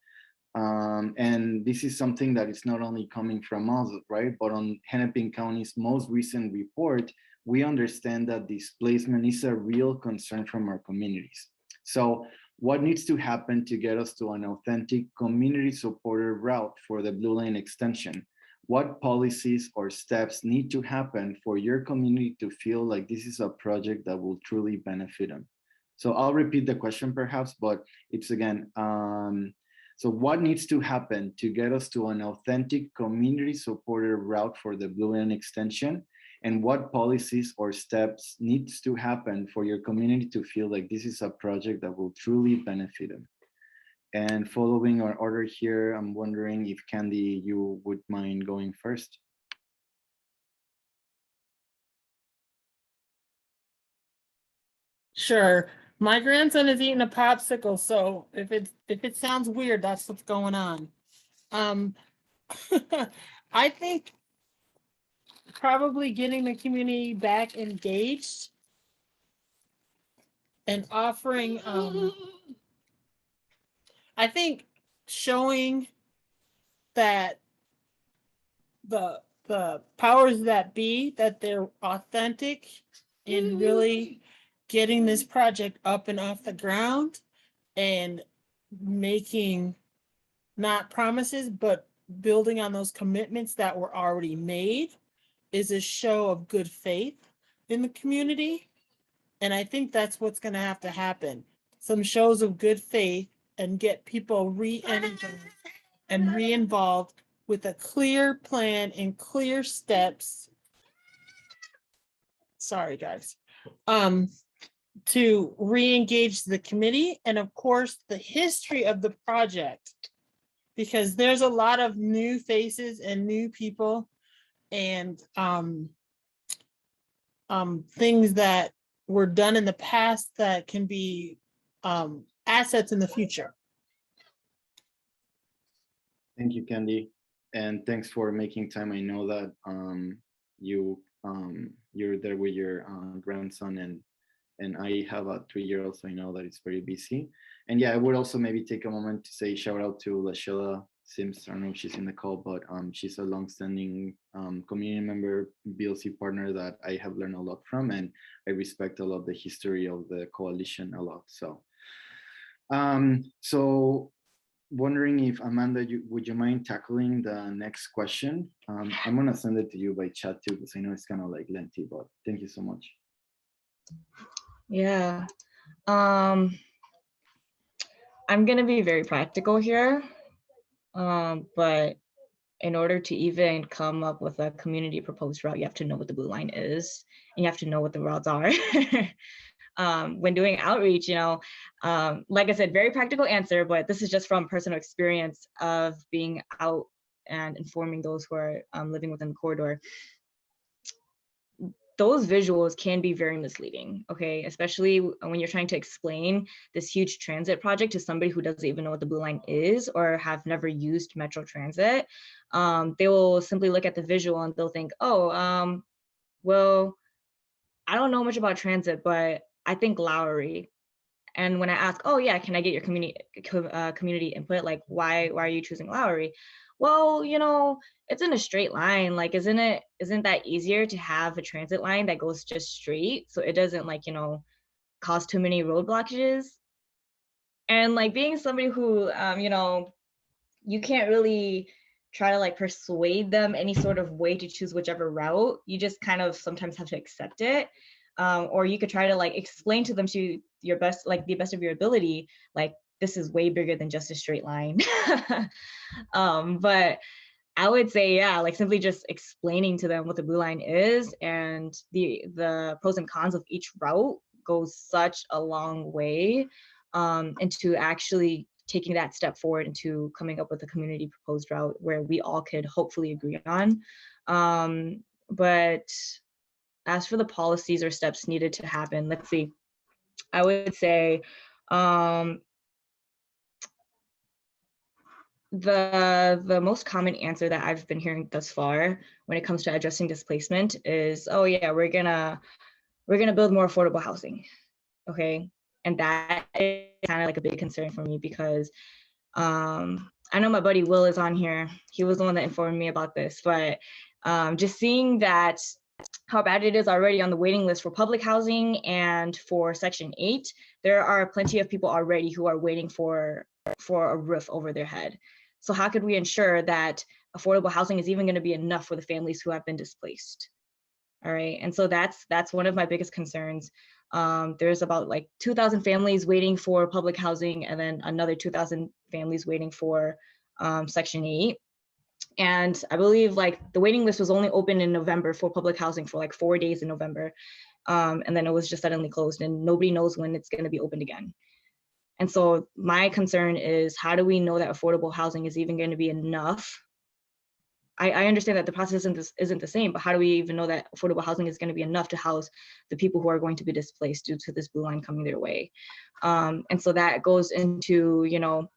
And this is something that is not only coming from us, right? But on Hennepin County's most recent report, we understand that displacement is a real concern from our communities. So what needs to happen to get us to an authentic community-supported route for the Blue Line extension? What policies or steps need to happen for your community to feel like this is a project that will truly benefit them? So I'll repeat the question perhaps, but it's again, so what needs to happen to get us to an authentic community supported route for the Blue Line extension? and what policies or steps needs to happen for your community to feel like this is a project that will truly benefit them. And following our order here, I'm wondering if Candy, you would mind going first? Sure. My grandson is eating a popsicle, so if it sounds weird, that's what's going on. I think probably getting the community back engaged and offering, I think showing that the powers that be, that they're authentic in really getting this project up and off the ground and making not promises, but building on those commitments that were already made is a show of good faith in the community. And I think that's what's going to have to happen. Some shows of good faith and get people re-energized and re-involved with a clear plan and clear steps. Sorry, guys. To re-engage the committee and of course the history of the project, because there's a lot of new faces and new people and things that were done in the past that can be assets in the future. Thank you, Candy, and thanks for making time. I know that you're there with your grandson, and I have a 3-year-old, so I know that it's very busy. And yeah, I would also maybe take a moment to say shout out to Lashela Sims. I don't know if she's in the call, but she's a longstanding community member, BLC partner that I have learned a lot from, and I respect a lot the history of the coalition a lot. So, wondering if Amanda, would you mind tackling the next question? I'm gonna send it to you by chat too, because I know it's kind of like lengthy, but thank you so much. Yeah. I'm gonna be very practical here, but in order to even come up with a community proposed route, you have to know what the blue line is, and you have to know what the routes are. When doing outreach, like I said, very practical answer, but this is just from personal experience of being out and informing those who are living within the corridor. Those visuals can be very misleading, okay? Especially when you're trying to explain this huge transit project to somebody who doesn't even know what the blue line is or have never used Metro Transit. They will simply look at the visual and they'll think, oh, well, I don't know much about transit, but I think Lowry. And when I ask, oh yeah, can I get your community input? Like, why are you choosing Lowry? Well, it's in a straight line. Like, isn't that easier to have a transit line that goes just straight, so it doesn't cause too many road blockages? And like being somebody who, you can't really try to persuade them any sort of way to choose whichever route. You just kind of sometimes have to accept it. Or you could try to explain to them to your best, the best of your ability, this is way bigger than just a straight line. But I would say, yeah, simply just explaining to them what the blue line is and the pros and cons of each route goes such a long way into actually taking that step forward into coming up with a community proposed route where we all could hopefully agree on. But as for the policies or steps needed to happen, let's see, I would say the most common answer that I've been hearing thus far when it comes to addressing displacement is, oh yeah, we're gonna build more affordable housing, okay? And that is kind of a big concern for me because I know my buddy Will is on here. He was the one that informed me about this, but just seeing that how bad it is already on the waiting list for public housing and for Section 8, there are plenty of people already who are waiting for a roof over their head. So how could we ensure that affordable housing is even going to be enough for the families who have been displaced? All right, and so that's one of my biggest concerns. There's about 2,000 families waiting for public housing and then another 2,000 families waiting for Section 8. And I believe like the waiting list was only open in November for public housing for like 4 days in November. And then it was just suddenly closed and nobody knows when it's going to be opened again. And so my concern is, how do we know that affordable housing is even going to be enough? I understand that the process isn't the same, but how do we even know that affordable housing is going to be enough to house the people who are going to be displaced due to this blue line coming their way? And so that goes into, you know,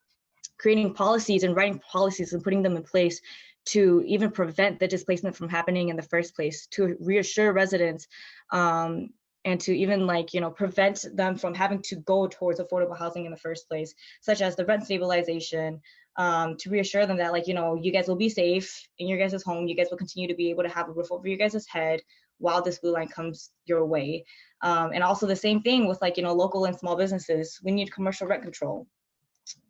creating policies and writing policies and putting them in place to even prevent the displacement from happening in the first place, to reassure residents, and to even like, you know, prevent them from having to go towards affordable housing in the first place, such as the rent stabilization, to reassure them that, like, you know, you guys will be safe in your guys' home, you guys will continue to be able to have a roof over your guys' head while this blue line comes your way. And also the same thing with, like, you know, local and small businesses. We need commercial rent control.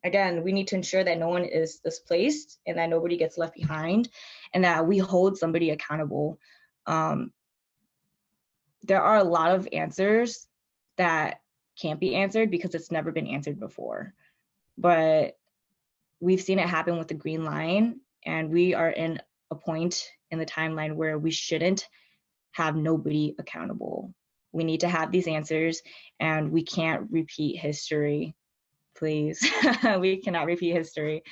Again, we need to ensure that no one is displaced and that nobody gets left behind, and that we hold somebody accountable. There are a lot of answers that can't be answered because it's never been answered before. But we've seen it happen with the Green Line, and we are in a point in the timeline where we shouldn't have nobody accountable. We need to have these answers, and we can't repeat history. Please, we cannot repeat history.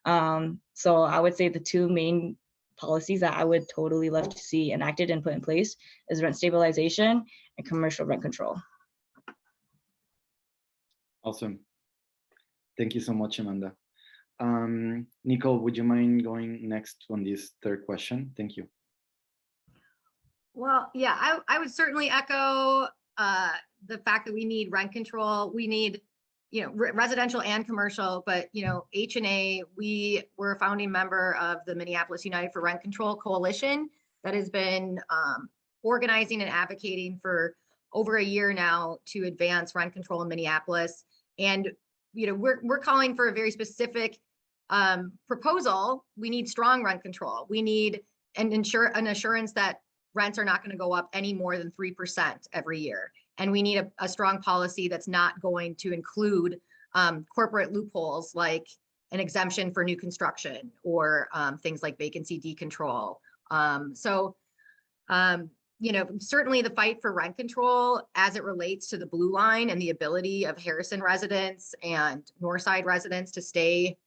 So I would say the two main policies that I would totally love to see enacted and put in place is rent stabilization and commercial rent control. Awesome. Thank you so much, Amanda. Nicole, would you mind going next on this third question? Thank you. Well, yeah, I would certainly echo the fact that we need rent control. We need, you know, residential and commercial, but, you know, H&A, we were a founding member of the Minneapolis United for Rent Control Coalition that has been organizing and advocating for over a year now to advance rent control in Minneapolis. And, you know, we're calling for a very specific proposal. We need strong rent control. We need an assurance that rents are not going to go up any more than 3% every year. And we need a strong policy that's not going to include corporate loopholes like an exemption for new construction or things like vacancy decontrol. You know, certainly the fight for rent control as it relates to the blue line and the ability of Harrison residents and Northside residents to stay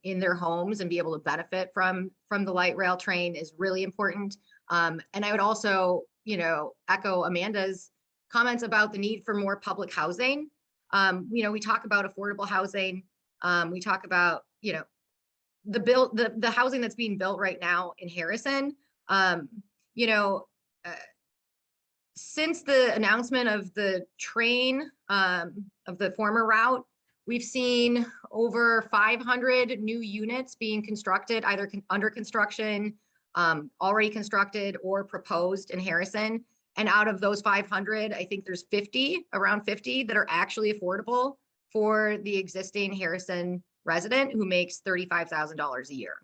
in their homes and be able to benefit from the light rail train is really important. And I would also, you know, echo Amanda's comments about the need for more public housing. You know, we talk about affordable housing. We talk about, you know, the housing that's being built right now in Harrison. You know, since the announcement of the train, of the former route, we've seen over 500 new units being constructed, either under construction, already constructed, or proposed in Harrison. And out of those 500, I think there's around 50 that are actually affordable for the existing Harrison resident who makes $35,000 a year,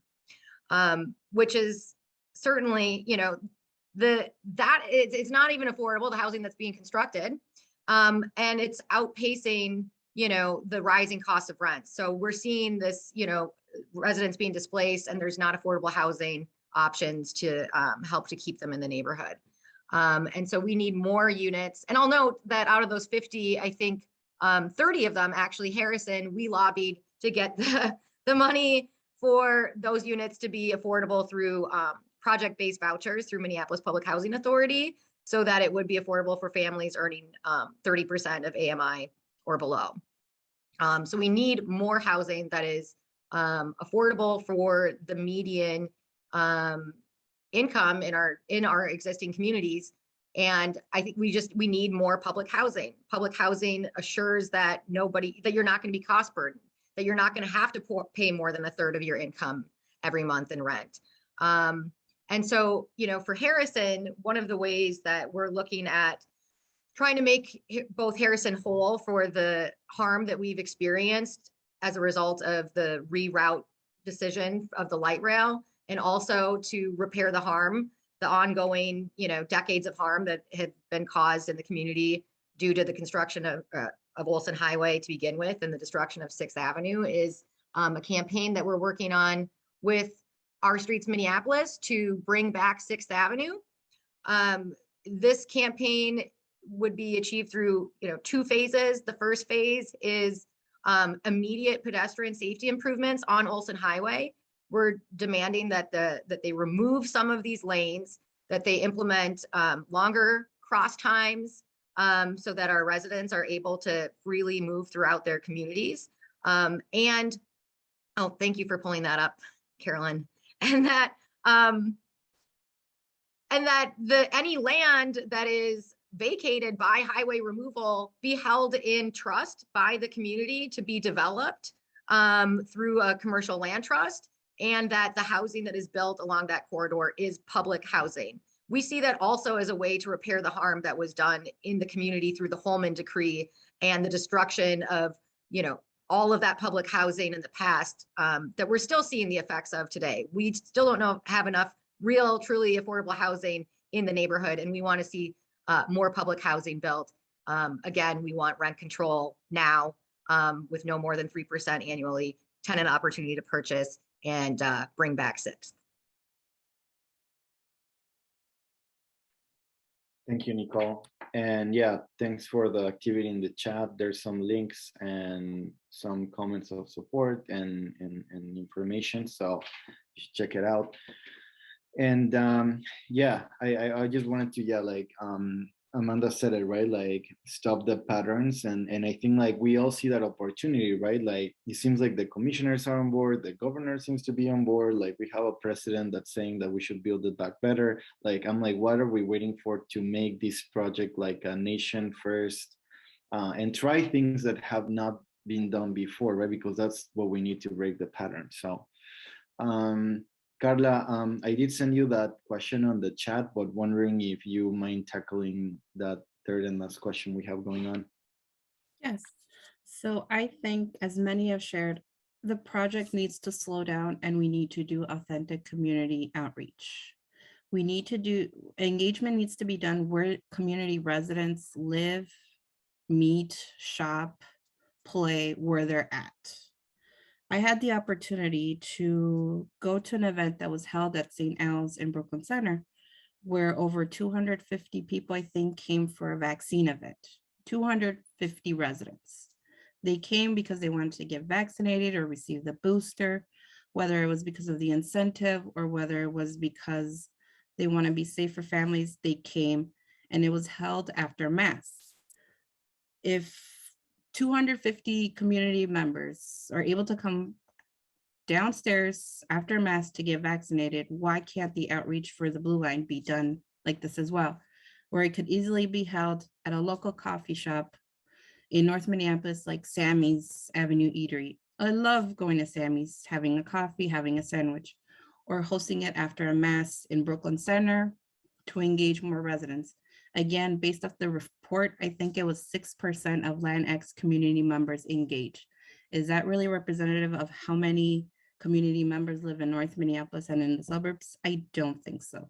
which is certainly, you know, it's not even affordable, the housing that's being constructed, and it's outpacing, you know, the rising cost of rent. So we're seeing this, you know, residents being displaced, and there's not affordable housing options to help to keep them in the neighborhood. And so we need more units. And I'll note that out of those 50, I think 30 of them, actually, Harrison, we lobbied to get the money for those units to be affordable through project-based vouchers through Minneapolis Public Housing Authority, so that it would be affordable for families earning 30% of AMI or below. So we need more housing that is affordable for the median income in our existing communities. And I think we need more public housing. Public housing assures that you're not going to be cost burdened, that you're not going to have to pay more than a third of your income every month in rent. And so, you know, for Harrison, one of the ways that we're looking at trying to make both Harrison whole for the harm that we've experienced as a result of the reroute decision of the light rail, and also to repair the harm, the ongoing, you know, decades of harm that had been caused in the community due to the construction of Olson Highway to begin with, and the destruction of 6th Avenue, is a campaign that we're working on with Our Streets Minneapolis to bring back 6th Avenue. This campaign would be achieved through 2 phases. The first phase is immediate pedestrian safety improvements on Olson Highway. We're demanding that they remove some of these lanes, that they implement longer cross times so that our residents are able to freely move throughout their communities. And oh, thank you for pulling that up, Carolyn. And that any land that is vacated by highway removal be held in trust by the community to be developed through a commercial land trust, and that the housing that is built along that corridor is public housing. We see that also as a way to repair the harm that was done in the community through the Holman Decree and the destruction of, all of that public housing in the past that we're still seeing the effects of today. We still don't have enough real, truly affordable housing in the neighborhood, and we want to see more public housing built. Again, we want rent control now with no more than 3% annually, tenant opportunity to purchase, and bring back 6th. Thank you, Nicole. And yeah, thanks for the activity in the chat. There's some links and some comments of support and information, so you should check it out. And yeah, I just wanted to, Amanda said it, right? Like, stop the patterns. And I think like we all see that opportunity, right? Like, it seems like the commissioners are on board, the governor seems to be on board. Like, we have a president that's saying that we should build it back better. Like, I'm like, what are we waiting for to make this project like a nation first and try things that have not been done before, right? Because that's what we need to break the pattern. So Carla, I did send you that question on the chat, but wondering if you mind tackling that third and last question we have going on. Yes. So I think, as many have shared, the project needs to slow down and we need to do authentic community outreach. We need to do, engagement needs to be done where community residents live, meet, shop, play, where they're at. I had the opportunity to go to an event that was held at St. Al's in Brooklyn Center, where over 250 people, I think, came for a vaccine event, 250 residents. They came because they wanted to get vaccinated or receive the booster, whether it was because of the incentive or whether it was because they want to be safe for families, they came, and it was held after Mass. If 250 community members are able to come downstairs after Mass to get vaccinated, why can't the outreach for the Blue Line be done like this as well, where it could easily be held at a local coffee shop in North Minneapolis, like Sammy's Avenue Eatery. I love going to Sammy's, having a coffee, having a sandwich, or hosting it after a Mass in Brooklyn Center to engage more residents. Again, based off the report, I think it was 6% of Latinx community members engaged. Is that really representative of how many community members live in North Minneapolis and in the suburbs? I don't think so.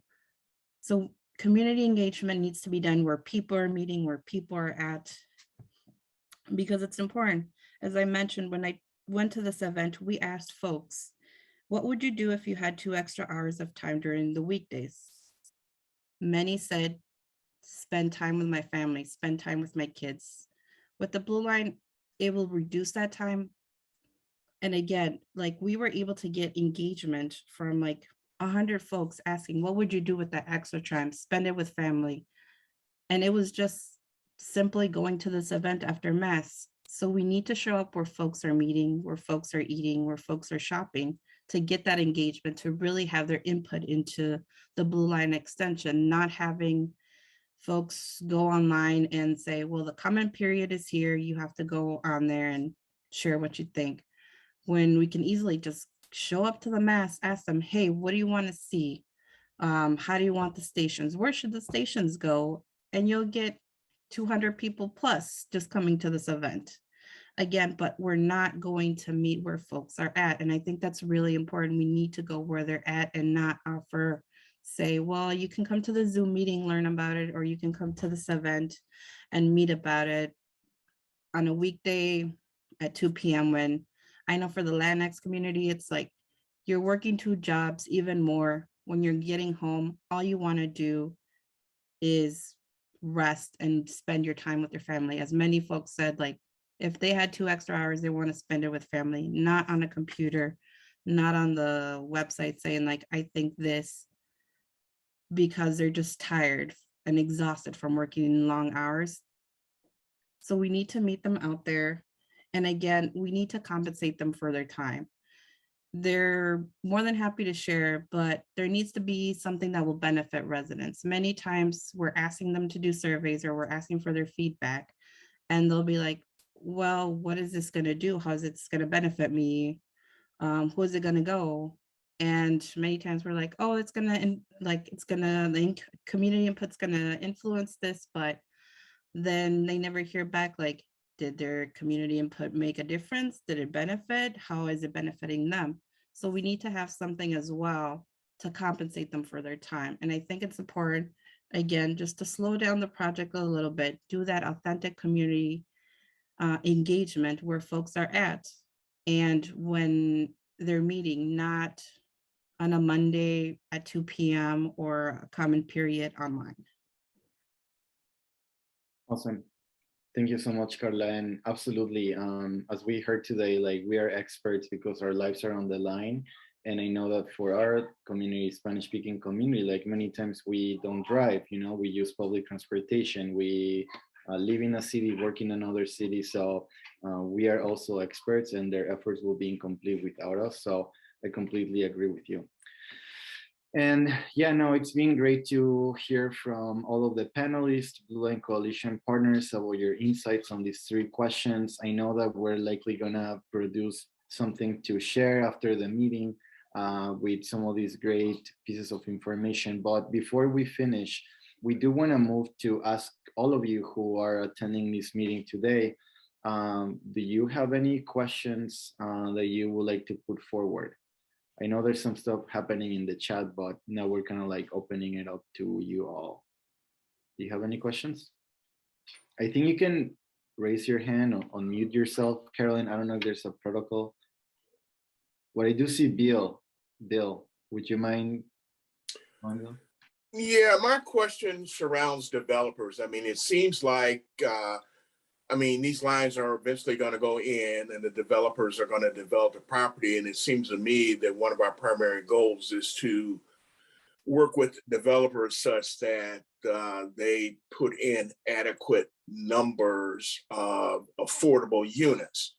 So community engagement needs to be done where people are meeting, where people are at, because it's important. As I mentioned, when I went to this event, we asked folks, what would you do if you had 2 extra hours of time during the weekdays? Many said, spend time with my family, spend time with my kids. With the Blue Line, it will reduce that time. And again, like, we were able to get engagement from like 100 folks asking, what would you do with that extra time? Spend it with family. And it was just simply going to this event after Mass. So we need to show up where folks are meeting, where folks are eating, where folks are shopping, to get that engagement, to really have their input into the Blue Line extension, not having folks go online and say, well, the comment period is here, you have to go on there and share what you think, when we can easily just show up to the Mass, ask them, hey, what do you want to see? How do you want the stations? Where should the stations go? And you'll get 200 people plus just coming to this event. Again, but we're not going to meet where folks are at. And I think that's really important. We need to go where they're at and not offer, say, well, you can come to the Zoom meeting, learn about it, or you can come to this event and meet about it on a weekday at 2 p.m. when I know for the Latinx community, it's like you're working 2 jobs, even more. When you're getting home, all you want to do is rest and spend your time with your family. As many folks said, like if they had 2 extra hours, they want to spend it with family, not on a computer, not on the website saying like, I think this, because they're just tired and exhausted from working long hours. So we need to meet them out there. And again, we need to compensate them for their time. They're more than happy to share, but there needs to be something that will benefit residents. Many times we're asking them to do surveys or we're asking for their feedback, and they'll be like, well, what is this going to do? How is it going to benefit me? Who is it going to go? And many times we're like, oh, it's going to, like, it's going to, community input's going to influence this, but then they never hear back, like, did their community input make a difference? Did it benefit? How is it benefiting them? So we need to have something as well to compensate them for their time. And I think it's important, again, just to slow down the project a little bit, do that authentic community engagement where folks are at. And when they're meeting, not on a Monday at 2 p.m. or a common period online. Awesome. Thank you so much, Carla. And absolutely, as we heard today, like we are experts because our lives are on the line. And I know that for our community, Spanish-speaking community, like many times we don't drive, you know, we use public transportation. We live in a city, work in another city. So we are also experts and their efforts will be incomplete without us. So I completely agree with you. And yeah, no, it's been great to hear from all of the panelists, Blue Line Coalition partners, about your insights on these 3 questions. I know that we're likely gonna produce something to share after the meeting with some of these great pieces of information. But before we finish, we do wanna move to ask all of you who are attending this meeting today, do you have any questions that you would like to put forward? I know there's some stuff happening in the chat, but now we're kind of like opening it up to you all. Do you have any questions? I think you can raise your hand or unmute yourself. Carolyn, I don't know if there's a protocol. What I do see, Bill, would you mind? Yeah, my question surrounds developers. I mean, it seems like, I mean, these lines are eventually going to go in and the developers are going to develop the property. And it seems to me that one of our primary goals is to work with developers such that they put in adequate numbers of affordable units.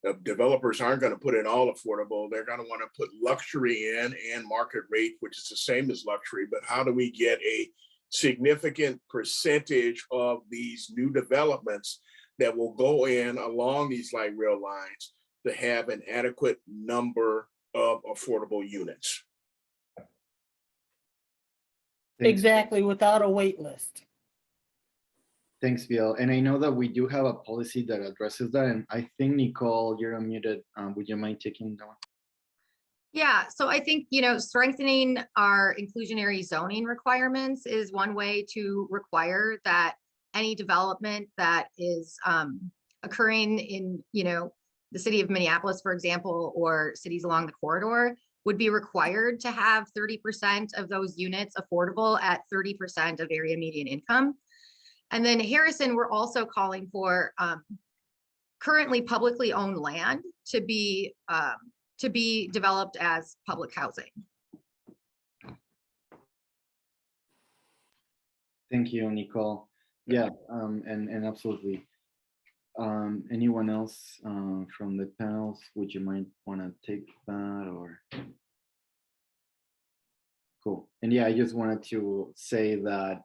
The developers aren't going to put in all affordable. They're going to want to put luxury in and market rate, which is the same as luxury. But how do we get a significant percentage of these new developments that will go in along these light rail lines to have an adequate number of affordable units? Thanks. Exactly, without a wait list. Thanks, Bill. And I know that we do have a policy that addresses that. And I think, Nicole, you're unmuted. Would you mind taking that one? Yeah, so I think, you know, strengthening our inclusionary zoning requirements is one way to require that any development that is occurring in, you know, the city of Minneapolis, for example, or cities along the corridor would be required to have 30% of those units affordable at 30% of area median income. And then Harrison, we're also calling for currently publicly owned land to be developed as public housing. Thank you, Nicole. Yeah, and absolutely. Anyone else from the panels, would you mind want to take that or? Cool. And yeah, I just wanted to say that,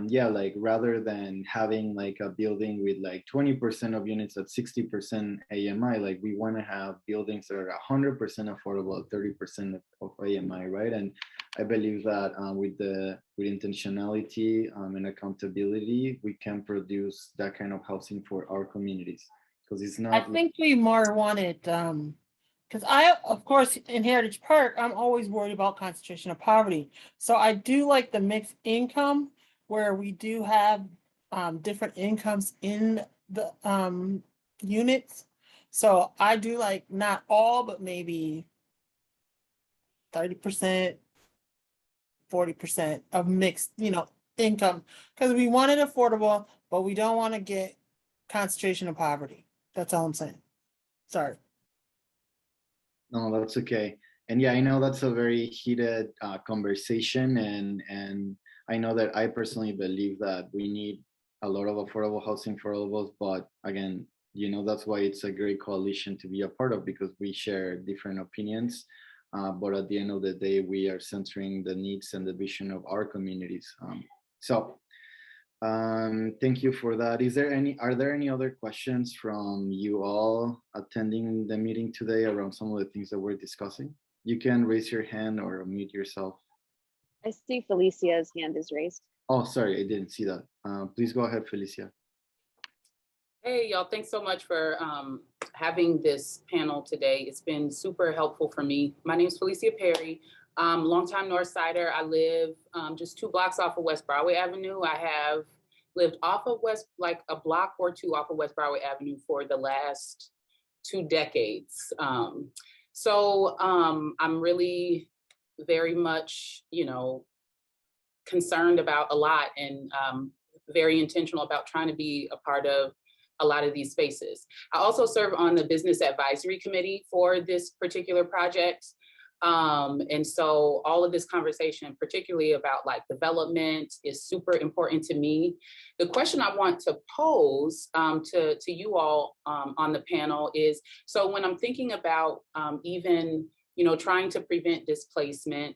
yeah, like rather than having like a building with like 20% of units at 60% AMI, like we want to have buildings that are 100% affordable at 30% of AMI, right? And I believe that with intentionality and accountability, we can produce that kind of housing for our communities, because it's not. I think we more wanted, because I, of course, in Heritage Park, I'm always worried about concentration of poverty. So I do like the mixed income where we do have different incomes in the units. So I do like not all, but maybe 30%, 40% of mixed, income, because we want it affordable, but we don't want to get concentration of poverty. That's all I'm saying. Sorry. No, that's okay. And yeah, I know that's a very heated conversation, and I know that I personally believe that we need a lot of affordable housing for all of us. But again, that's why it's a great coalition to be a part of, because we share different opinions. But at the end of the day, we are centering the needs and the vision of our communities. Thank you for that. Are there any other questions from you all attending the meeting today around some of the things that we're discussing? You can raise your hand or mute yourself. I see Felicia's hand is raised. Oh, sorry, I didn't see that. Please go ahead, Felicia. Hey, y'all, thanks so much for having this panel today. It's been super helpful for me. My name is Felicia Perry. Longtime Northsider. I live just 2 blocks off of West Broadway Avenue. I have lived off of like a block or 2 off of West Broadway Avenue for the last 2 decades. I'm really very much, concerned about a lot, and very intentional about trying to be a part of a lot of these spaces. I also serve on the business advisory committee for this particular project. And so all of this conversation, particularly about like development, is super important to me. The question I want to pose to you all on the panel is, so when I'm thinking about even, trying to prevent displacement,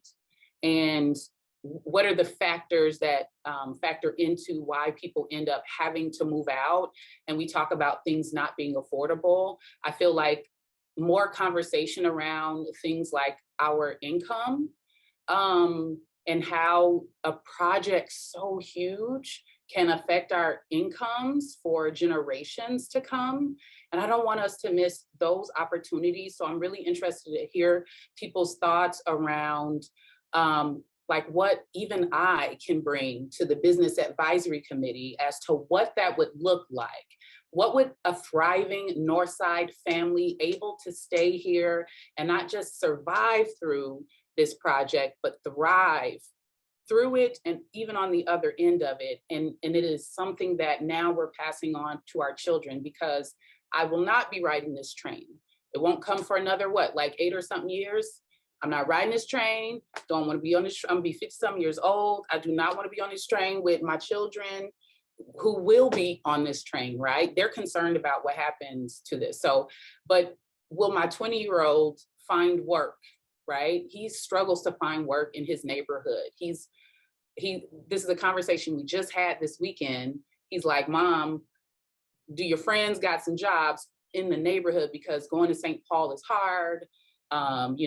and what are the factors that factor into why people end up having to move out, and we talk about things not being affordable, I feel like more conversation around things like our income and how a project so huge can affect our incomes for generations to come. And I don't want us to miss those opportunities. So I'm really interested to hear people's thoughts around like what even I can bring to the Business Advisory Committee as to what that would look like. What would a thriving Northside family able to stay here and not just survive through this project, but thrive through it and even on the other end of it. And it is something that now we're passing on to our children, because I will not be riding this train. It won't come for another, like 8 or something years. I'm not riding this train. Don't want to be on this. I'm gonna be 50-some years old. I do not want to be on this train with my children who will be on this train, right? They're concerned about what happens to this. So, but will my 20-year-old find work, right? He struggles to find work in his neighborhood. This is a conversation we just had this weekend. He's like, Mom, do your friends got some jobs in the neighborhood? Because going to St. Paul is hard. So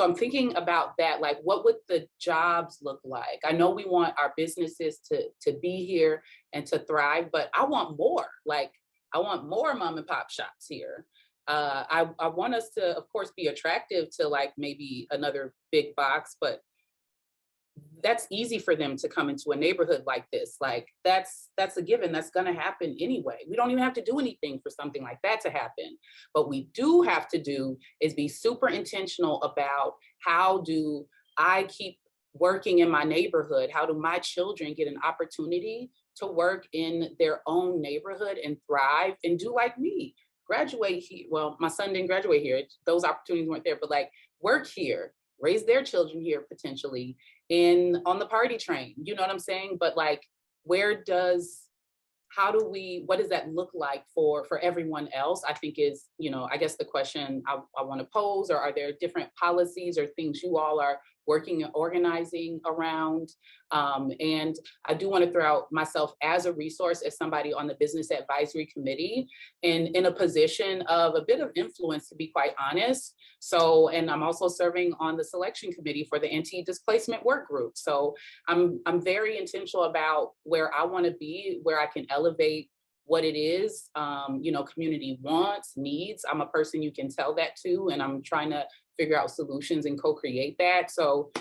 I'm thinking about that, like, what would the jobs look like? I know we want our businesses to be here and to thrive, but I want more. Like, I want more mom and pop shops here. I want us to, of course, be attractive to like maybe another big box, but that's easy for them to come into a neighborhood like this. Like that's a given. That's going to happen anyway. We don't even have to do anything for something like that to happen. What we do have to do is be super intentional about how do I keep working in my neighborhood? How do my children get an opportunity to work in their own neighborhood and thrive and do like me? Graduate here. Well, my son didn't graduate here. Those opportunities weren't there, but like work here, raise their children here potentially, on the party train, you know what I'm saying? But like, what does that look like for everyone else? I think is, I guess the question I want to pose, or are there different policies or things you all are working and organizing around? And I do want to throw out myself as a resource, as somebody on the Business Advisory Committee, and in a position of a bit of influence, to be quite honest. So, and I'm also serving on the selection committee for the anti-displacement work group. So I'm very intentional about where I want to be, where I can elevate what it is, community wants, needs. I'm a person you can tell that to, and I'm trying to figure out solutions and co-create that. So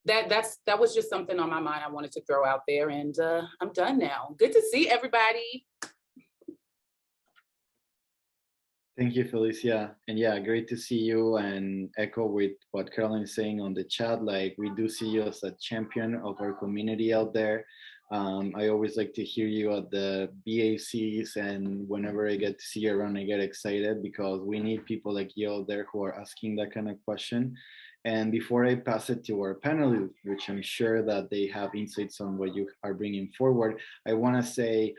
that was just something on my mind I wanted to throw out there, and I'm done now. Good to see everybody. Thank you, Felicia. And yeah, great to see you, and echo with what Caroline is saying on the chat. Like, we do see you as a champion of our community out there. I always like to hear you at the BACs, and whenever I get to see you around, I get excited because we need people like you out there who are asking that kind of question. And before I pass it to our panel, which I'm sure that they have insights on what you are bringing forward, I want to say,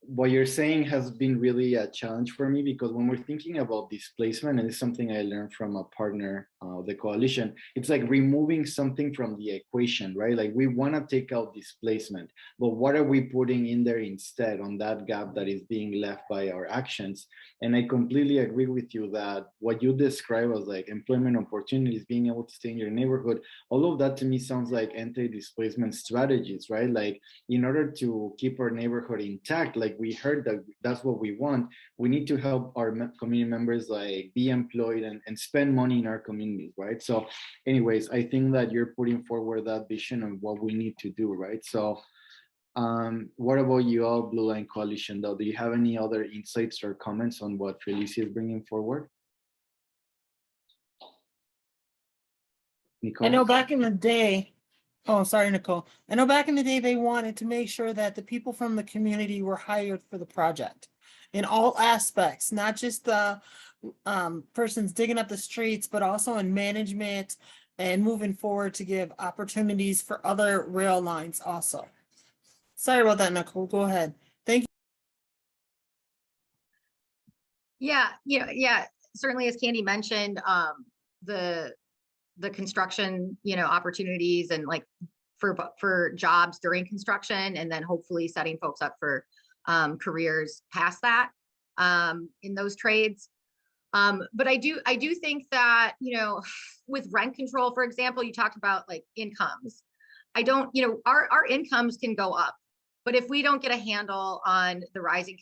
what you're saying has been really a challenge for me, because when we're thinking about displacement, and it's something I learned from a partner of the coalition, it's like removing something from the equation, right? Like, we want to take out displacement, but what are we putting in there instead on that gap that is being left by our actions? And I completely agree with you that what you describe as like employment opportunities, being able to stay in your neighborhood, all of that to me sounds like anti-displacement strategies, right? Like, in order to keep our neighborhood intact, like we heard that that's what we want, we need to help our community members like be employed and spend money in our communities, right? So anyways, I think that you're putting forward that vision of what we need to do, right? So what about you all, Blue Line Coalition, though? Do you have any other insights or comments on what Felicia is bringing forward? Nicole? I know back in the day, oh, sorry, Nicole. I know back in the day, they wanted to make sure that the people from the community were hired for the project in all aspects, not just the persons digging up the streets, but also in management and moving forward to give opportunities for other rail lines also. Sorry about that, Nicole. Go ahead. Thank you. Yeah, certainly, as Candy mentioned, the construction, opportunities, and like for jobs during construction, and then hopefully setting folks up for careers past that in those trades. But I do think that, with rent control, for example, you talked about like incomes. Our incomes can go up, but if we don't get a handle on the rising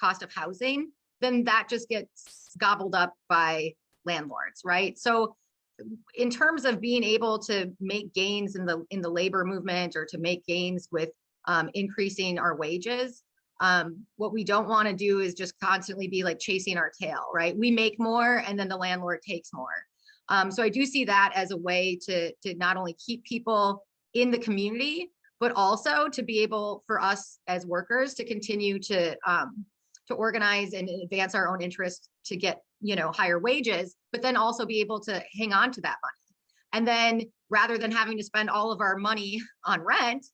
cost of housing, then that just gets gobbled up by landlords, right? So in terms of being able to make gains in the labor movement, or to make gains with increasing our wages, what we don't want to do is just constantly be like chasing our tail, right? We make more and then the landlord takes more. So I do see that as a way to not only keep people in the community, but also to be able for us as workers to continue to organize and advance our own interests to get higher wages, but then also be able to hang on to that money. And then rather than having to spend all of our money on rent,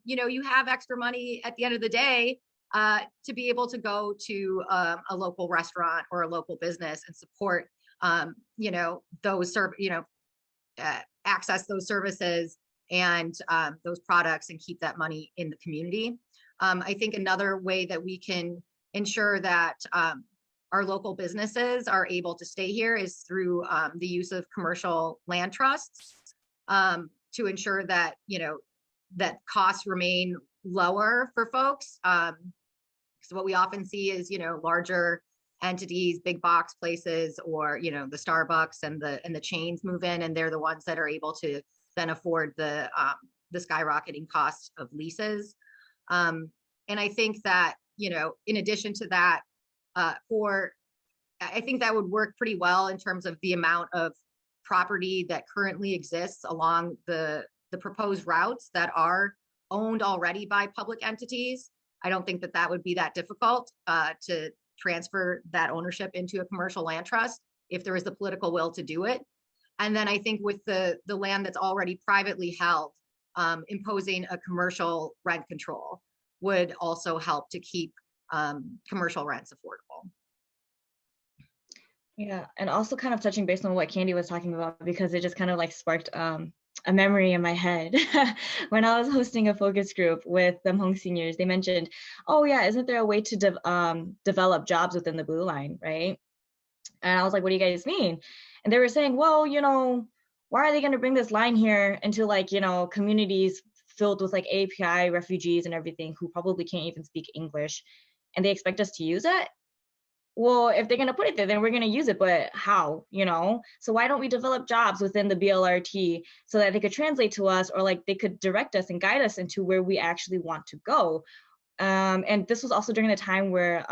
you have extra money at the end of the day to be able to go to a local restaurant or a local business and support, access those services and those products, and keep that money in the community. I think another way that we can ensure that our local businesses are able to stay here is through the use of commercial land trusts to ensure that, that costs remain lower for folks. So what we often see is, larger entities, big box places, or, the Starbucks and the chains move in, and they're the ones that are able to then afford the skyrocketing cost of leases. And I think that, in addition to that, I think that would work pretty well in terms of the amount of property that currently exists along the proposed routes that are owned already by public entities. I don't think that would be that difficult to transfer that ownership into a commercial land trust if there is the political will to do it. And then I think with the land that's already privately held, imposing a commercial rent control would also help to keep commercial rents affordable. Yeah, and also kind of touching base on what Candy was talking about, because it just kind of like sparked a memory in my head. When I was hosting a focus group with the Hmong seniors, they mentioned, oh yeah, isn't there a way to develop jobs within the Blue Line, right? And I was like, what do you guys mean? And they were saying, well, why are they going to bring this line here into like, communities filled with like API refugees and everything who probably can't even speak English, and they expect us to use it? Well, if they're going to put it there, then we're going to use it, but how, So why don't we develop jobs within the BLRT so that they could translate to us, or like they could direct us and guide us into where we actually want to go? And this was also during the time where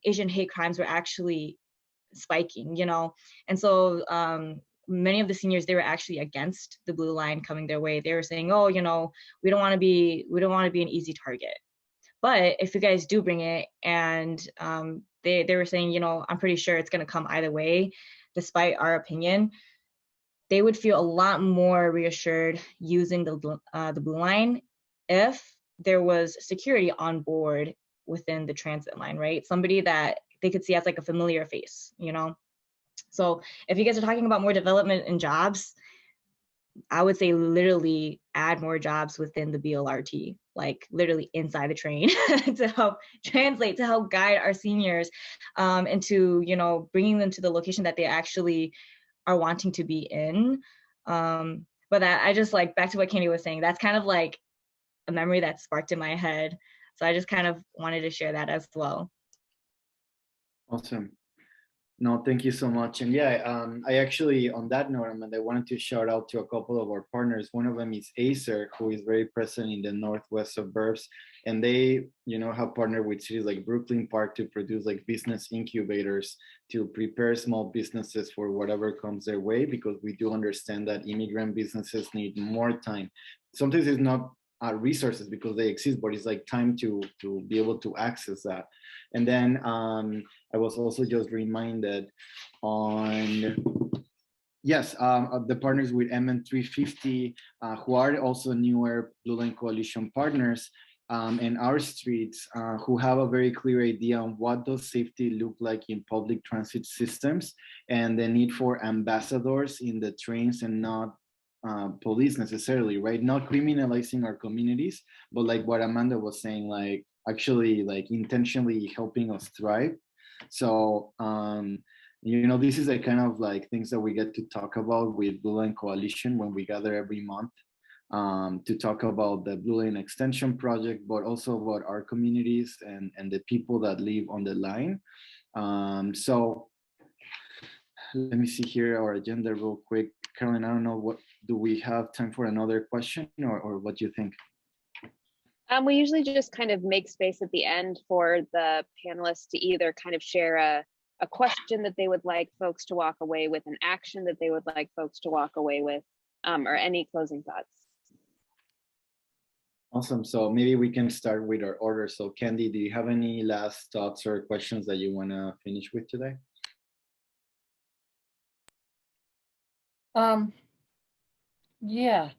Asian hate crimes were actually spiking, you know? And so many of the seniors, they were actually against the blue line coming their way. They were saying, oh, you know, we don't want to be an easy target. But if you guys do bring it, and they were saying, you know, I'm pretty sure it's going to come either way, despite our opinion, they would feel a lot more reassured using the blue line if there was security on board within the transit line, right? Somebody that they could see as like a familiar face, you know? So if you guys are talking about more development and jobs, I would say literally add more jobs within the BLRT, like literally inside the train to help translate, to help guide our seniors into, you know, bringing them to the location that they actually are wanting to be in. But I just like, back to what Candy was saying, that's kind of like a memory that sparked in my head. So I just kind of wanted to share that as well. Awesome. No, thank you so much. And yeah, I actually, on that note, I wanted to shout out to a couple of our partners. One of them is Acer, who is very present in the northwest suburbs. And they, you know, have partnered with cities like Brooklyn Park to produce like business incubators to prepare small businesses for whatever comes their way, because we do understand that immigrant businesses need more time. Sometimes it's not resources because they exist, but it's like time to be able to access that. And then I was also just reminded on, yes, the partners with MN350, who are also newer Blue Line Coalition partners, and our streets, who have a very clear idea on what does safety look like in public transit systems, and the need for ambassadors in the trains and not police necessarily, right? Not criminalizing our communities, but like what Amanda was saying, like actually like intentionally helping us thrive. So, you know, this is a kind of like things that we get to talk about with Blue Line Coalition when we gather every month to talk about the Blue Line Extension project, but also about our communities and the people that live on the line. So let me see here our agenda real quick. Caroline, I don't know, what do we have time for another question, or what do you think? We usually just kind of make space at the end for the panelists to either kind of share a question that they would like folks to walk away with, an action that they would like folks to walk away with, or any closing thoughts. Awesome. So maybe we can start with our order. So Candy, do you have any last thoughts or questions that you want to finish with today? Yeah,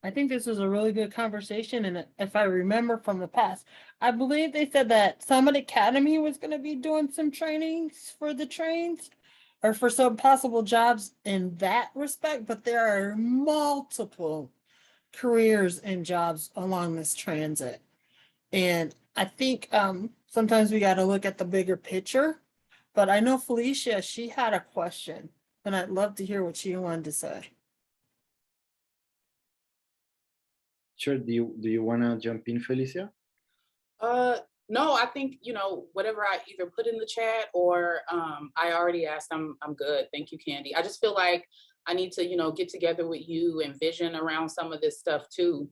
I think this was a really good conversation. And if I remember from the past, I believe they said that Summit Academy was going to be doing some trainings for the trains or for some possible jobs in that respect. But there are multiple careers and jobs along this transit. And I think sometimes we got to look at the bigger picture. But I know Felicia, she had a question, and I'd love to hear what she wanted to say. Sure. Do you want to jump in, Felicia? No, I think, you know, whatever I either put in the chat or I already asked, I'm good. Thank you, Candy. I just feel like I need to, you know, get together with you and vision around some of this stuff too,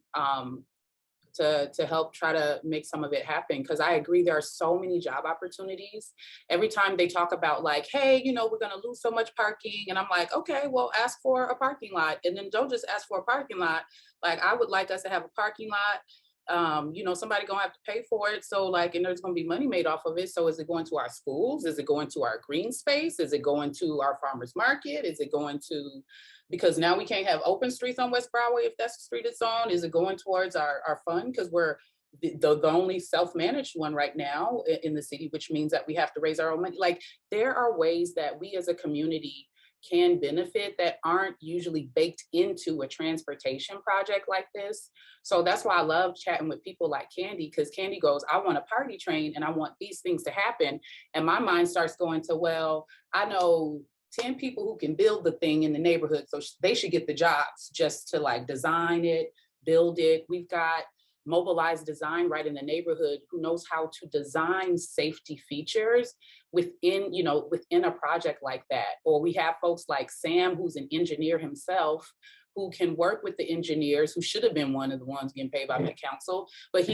to help try to make some of it happen. Because I agree, there are so many job opportunities. Every time they talk about like, hey, you know, we're going to lose so much parking. And I'm like, okay, well, ask for a parking lot. And then don't just ask for a parking lot. Like, I would like us to have a parking lot. You know, somebody gonna have to pay for it. So like, and there's gonna be money made off of it. So is it going to our schools? Is it going to our green space? Is it going to our farmers market? Is it going to, because now we can't have open streets on West Broadway if that's the street it's on. Is it going towards our fund? Because we're the only self-managed one right now in the city, which means that we have to raise our own money. Like, there are ways that we as a community can benefit that aren't usually baked into a transportation project like this. So that's why I love chatting with people like Candy, because Candy goes, I want a party train and I want these things to happen. And my mind starts going to, well, I know 10 people who can build the thing in the neighborhood, so they should get the jobs just to like design it, build it. We've got mobilized design right in the neighborhood who knows how to design safety features within, you know, within a project like that. Or we have folks like Sam, who's an engineer himself, who can work with the engineers, who should have been one of the ones getting paid by Met Council, but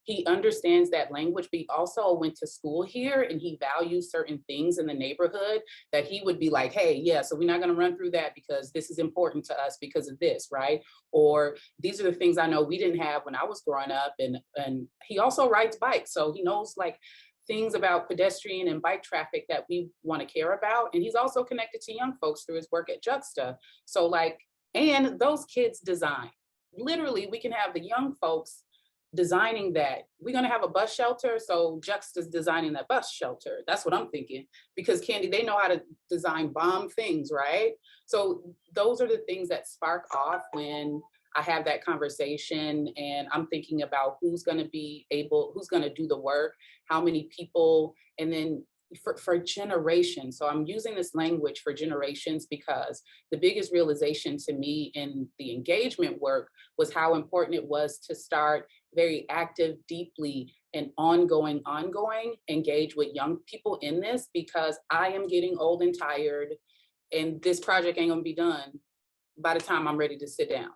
he understands that language, but he also went to school here and he values certain things in the neighborhood that he would be like, hey, yeah, so we're not gonna run through that because this is important to us because of this, right? Or these are the things I know we didn't have when I was growing up. And he also rides bikes, so he knows like things about pedestrian and bike traffic that we want to care about. And he's also connected to young folks through his work at Juxta. So like, and those kids design. Literally, we can have the young folks designing that. We're going to have a bus shelter, so Juxta's designing that bus shelter. That's what I'm thinking. Because Candy, they know how to design bomb things, right? So those are the things that spark off when I have that conversation, and I'm thinking about who's going to be able, who's going to do the work, how many people, and then for generations. So I'm using this language for generations because the biggest realization to me in the engagement work was how important it was to start very active, deeply, and ongoing engage with young people in this, because I am getting old and tired, and this project ain't gonna be done by the time I'm ready to sit down.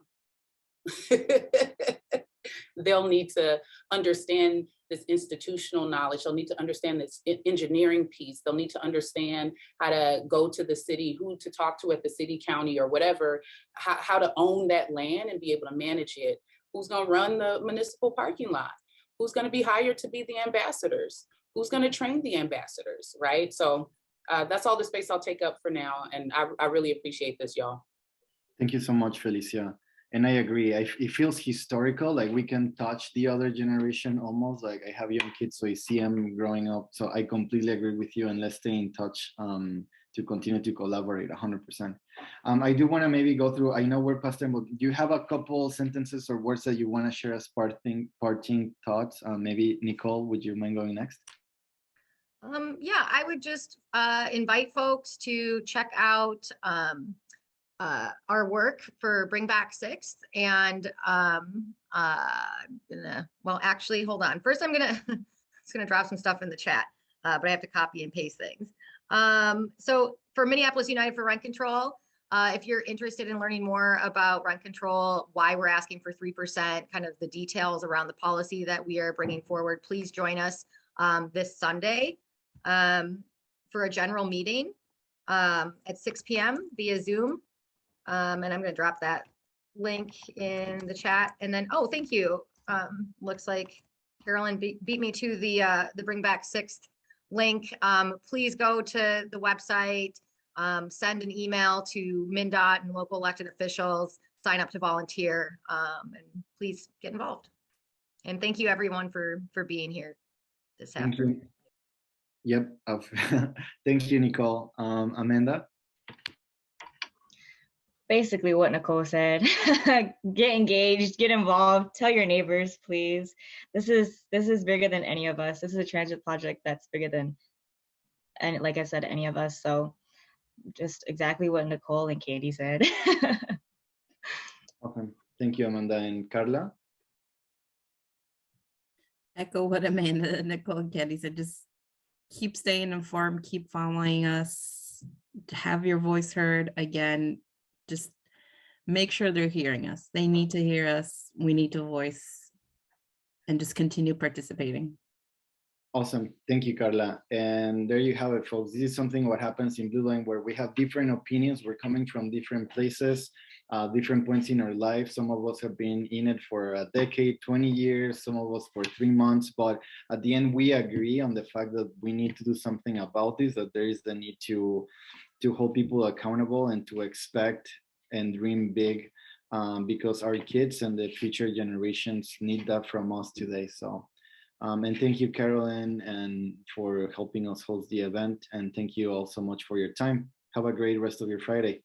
They'll need to understand this institutional knowledge. They'll need to understand this engineering piece. They'll need to understand how to go to the city, who to talk to at the city, county, or whatever, how to own that land and be able to manage it. Who's gonna run the municipal parking lot? Who's gonna be hired to be the ambassadors? Who's gonna train the ambassadors, right? So that's all the space I'll take up for now. And I really appreciate this, y'all. Thank you so much, Felicia. And I agree. It feels historical, like we can touch the other generation almost. Like I have young kids, so I see them growing up. So I completely agree with you, and let's stay in touch to continue to collaborate 100%. I do want to maybe go through, I know we're past time, but do you have a couple sentences or words that you want to share as parting thoughts? Maybe Nicole, would you mind going next? Yeah, I would just invite folks to check out our work for Bring Back Sixth. And well, actually, hold on. First, I'm gonna drop some stuff in the chat, but I have to copy and paste things. So for Minneapolis United for Rent Control, if you're interested in learning more about rent control, why we're asking for 3%, kind of the details around the policy that we are bringing forward, please join us this Sunday for a general meeting at 6 p.m. via Zoom. And I'm going to drop that link in the chat. And then, oh, thank you. Looks like Carolyn beat me to the Bring Back Sixth link. Please go to the website, send an email to MnDOT and local elected officials, sign up to volunteer, and please get involved. And thank you everyone for being here this afternoon. Yep. Thank you, Nicole. Amanda? Basically what Nicole said. Get engaged, get involved, tell your neighbors, please. This is bigger than any of us. This is a transit project that's bigger than, and like I said, any of us. So just exactly what Nicole and Katie said. Okay. Thank you, Amanda. And Carla? Echo what Amanda, Nicole, and Katie said. Just keep staying informed, keep following us, have your voice heard. Again, just make sure they're hearing us. They need to hear us. We need to voice and just continue participating. Awesome. Thank you, Carla. And there you have it, folks. This is something what happens in Blue Line, where we have different opinions. We're coming from different places, different points in our life. Some of us have been in it for a decade, 20 years, some of us for 3 months. But at the end, we agree on the fact that we need to do something about this, that there is the need to hold people accountable and to expect and dream big, because our kids and the future generations need that from us today. So, and thank you, Carolyn, and for helping us host the event. And thank you all so much for your time. Have a great rest of your Friday.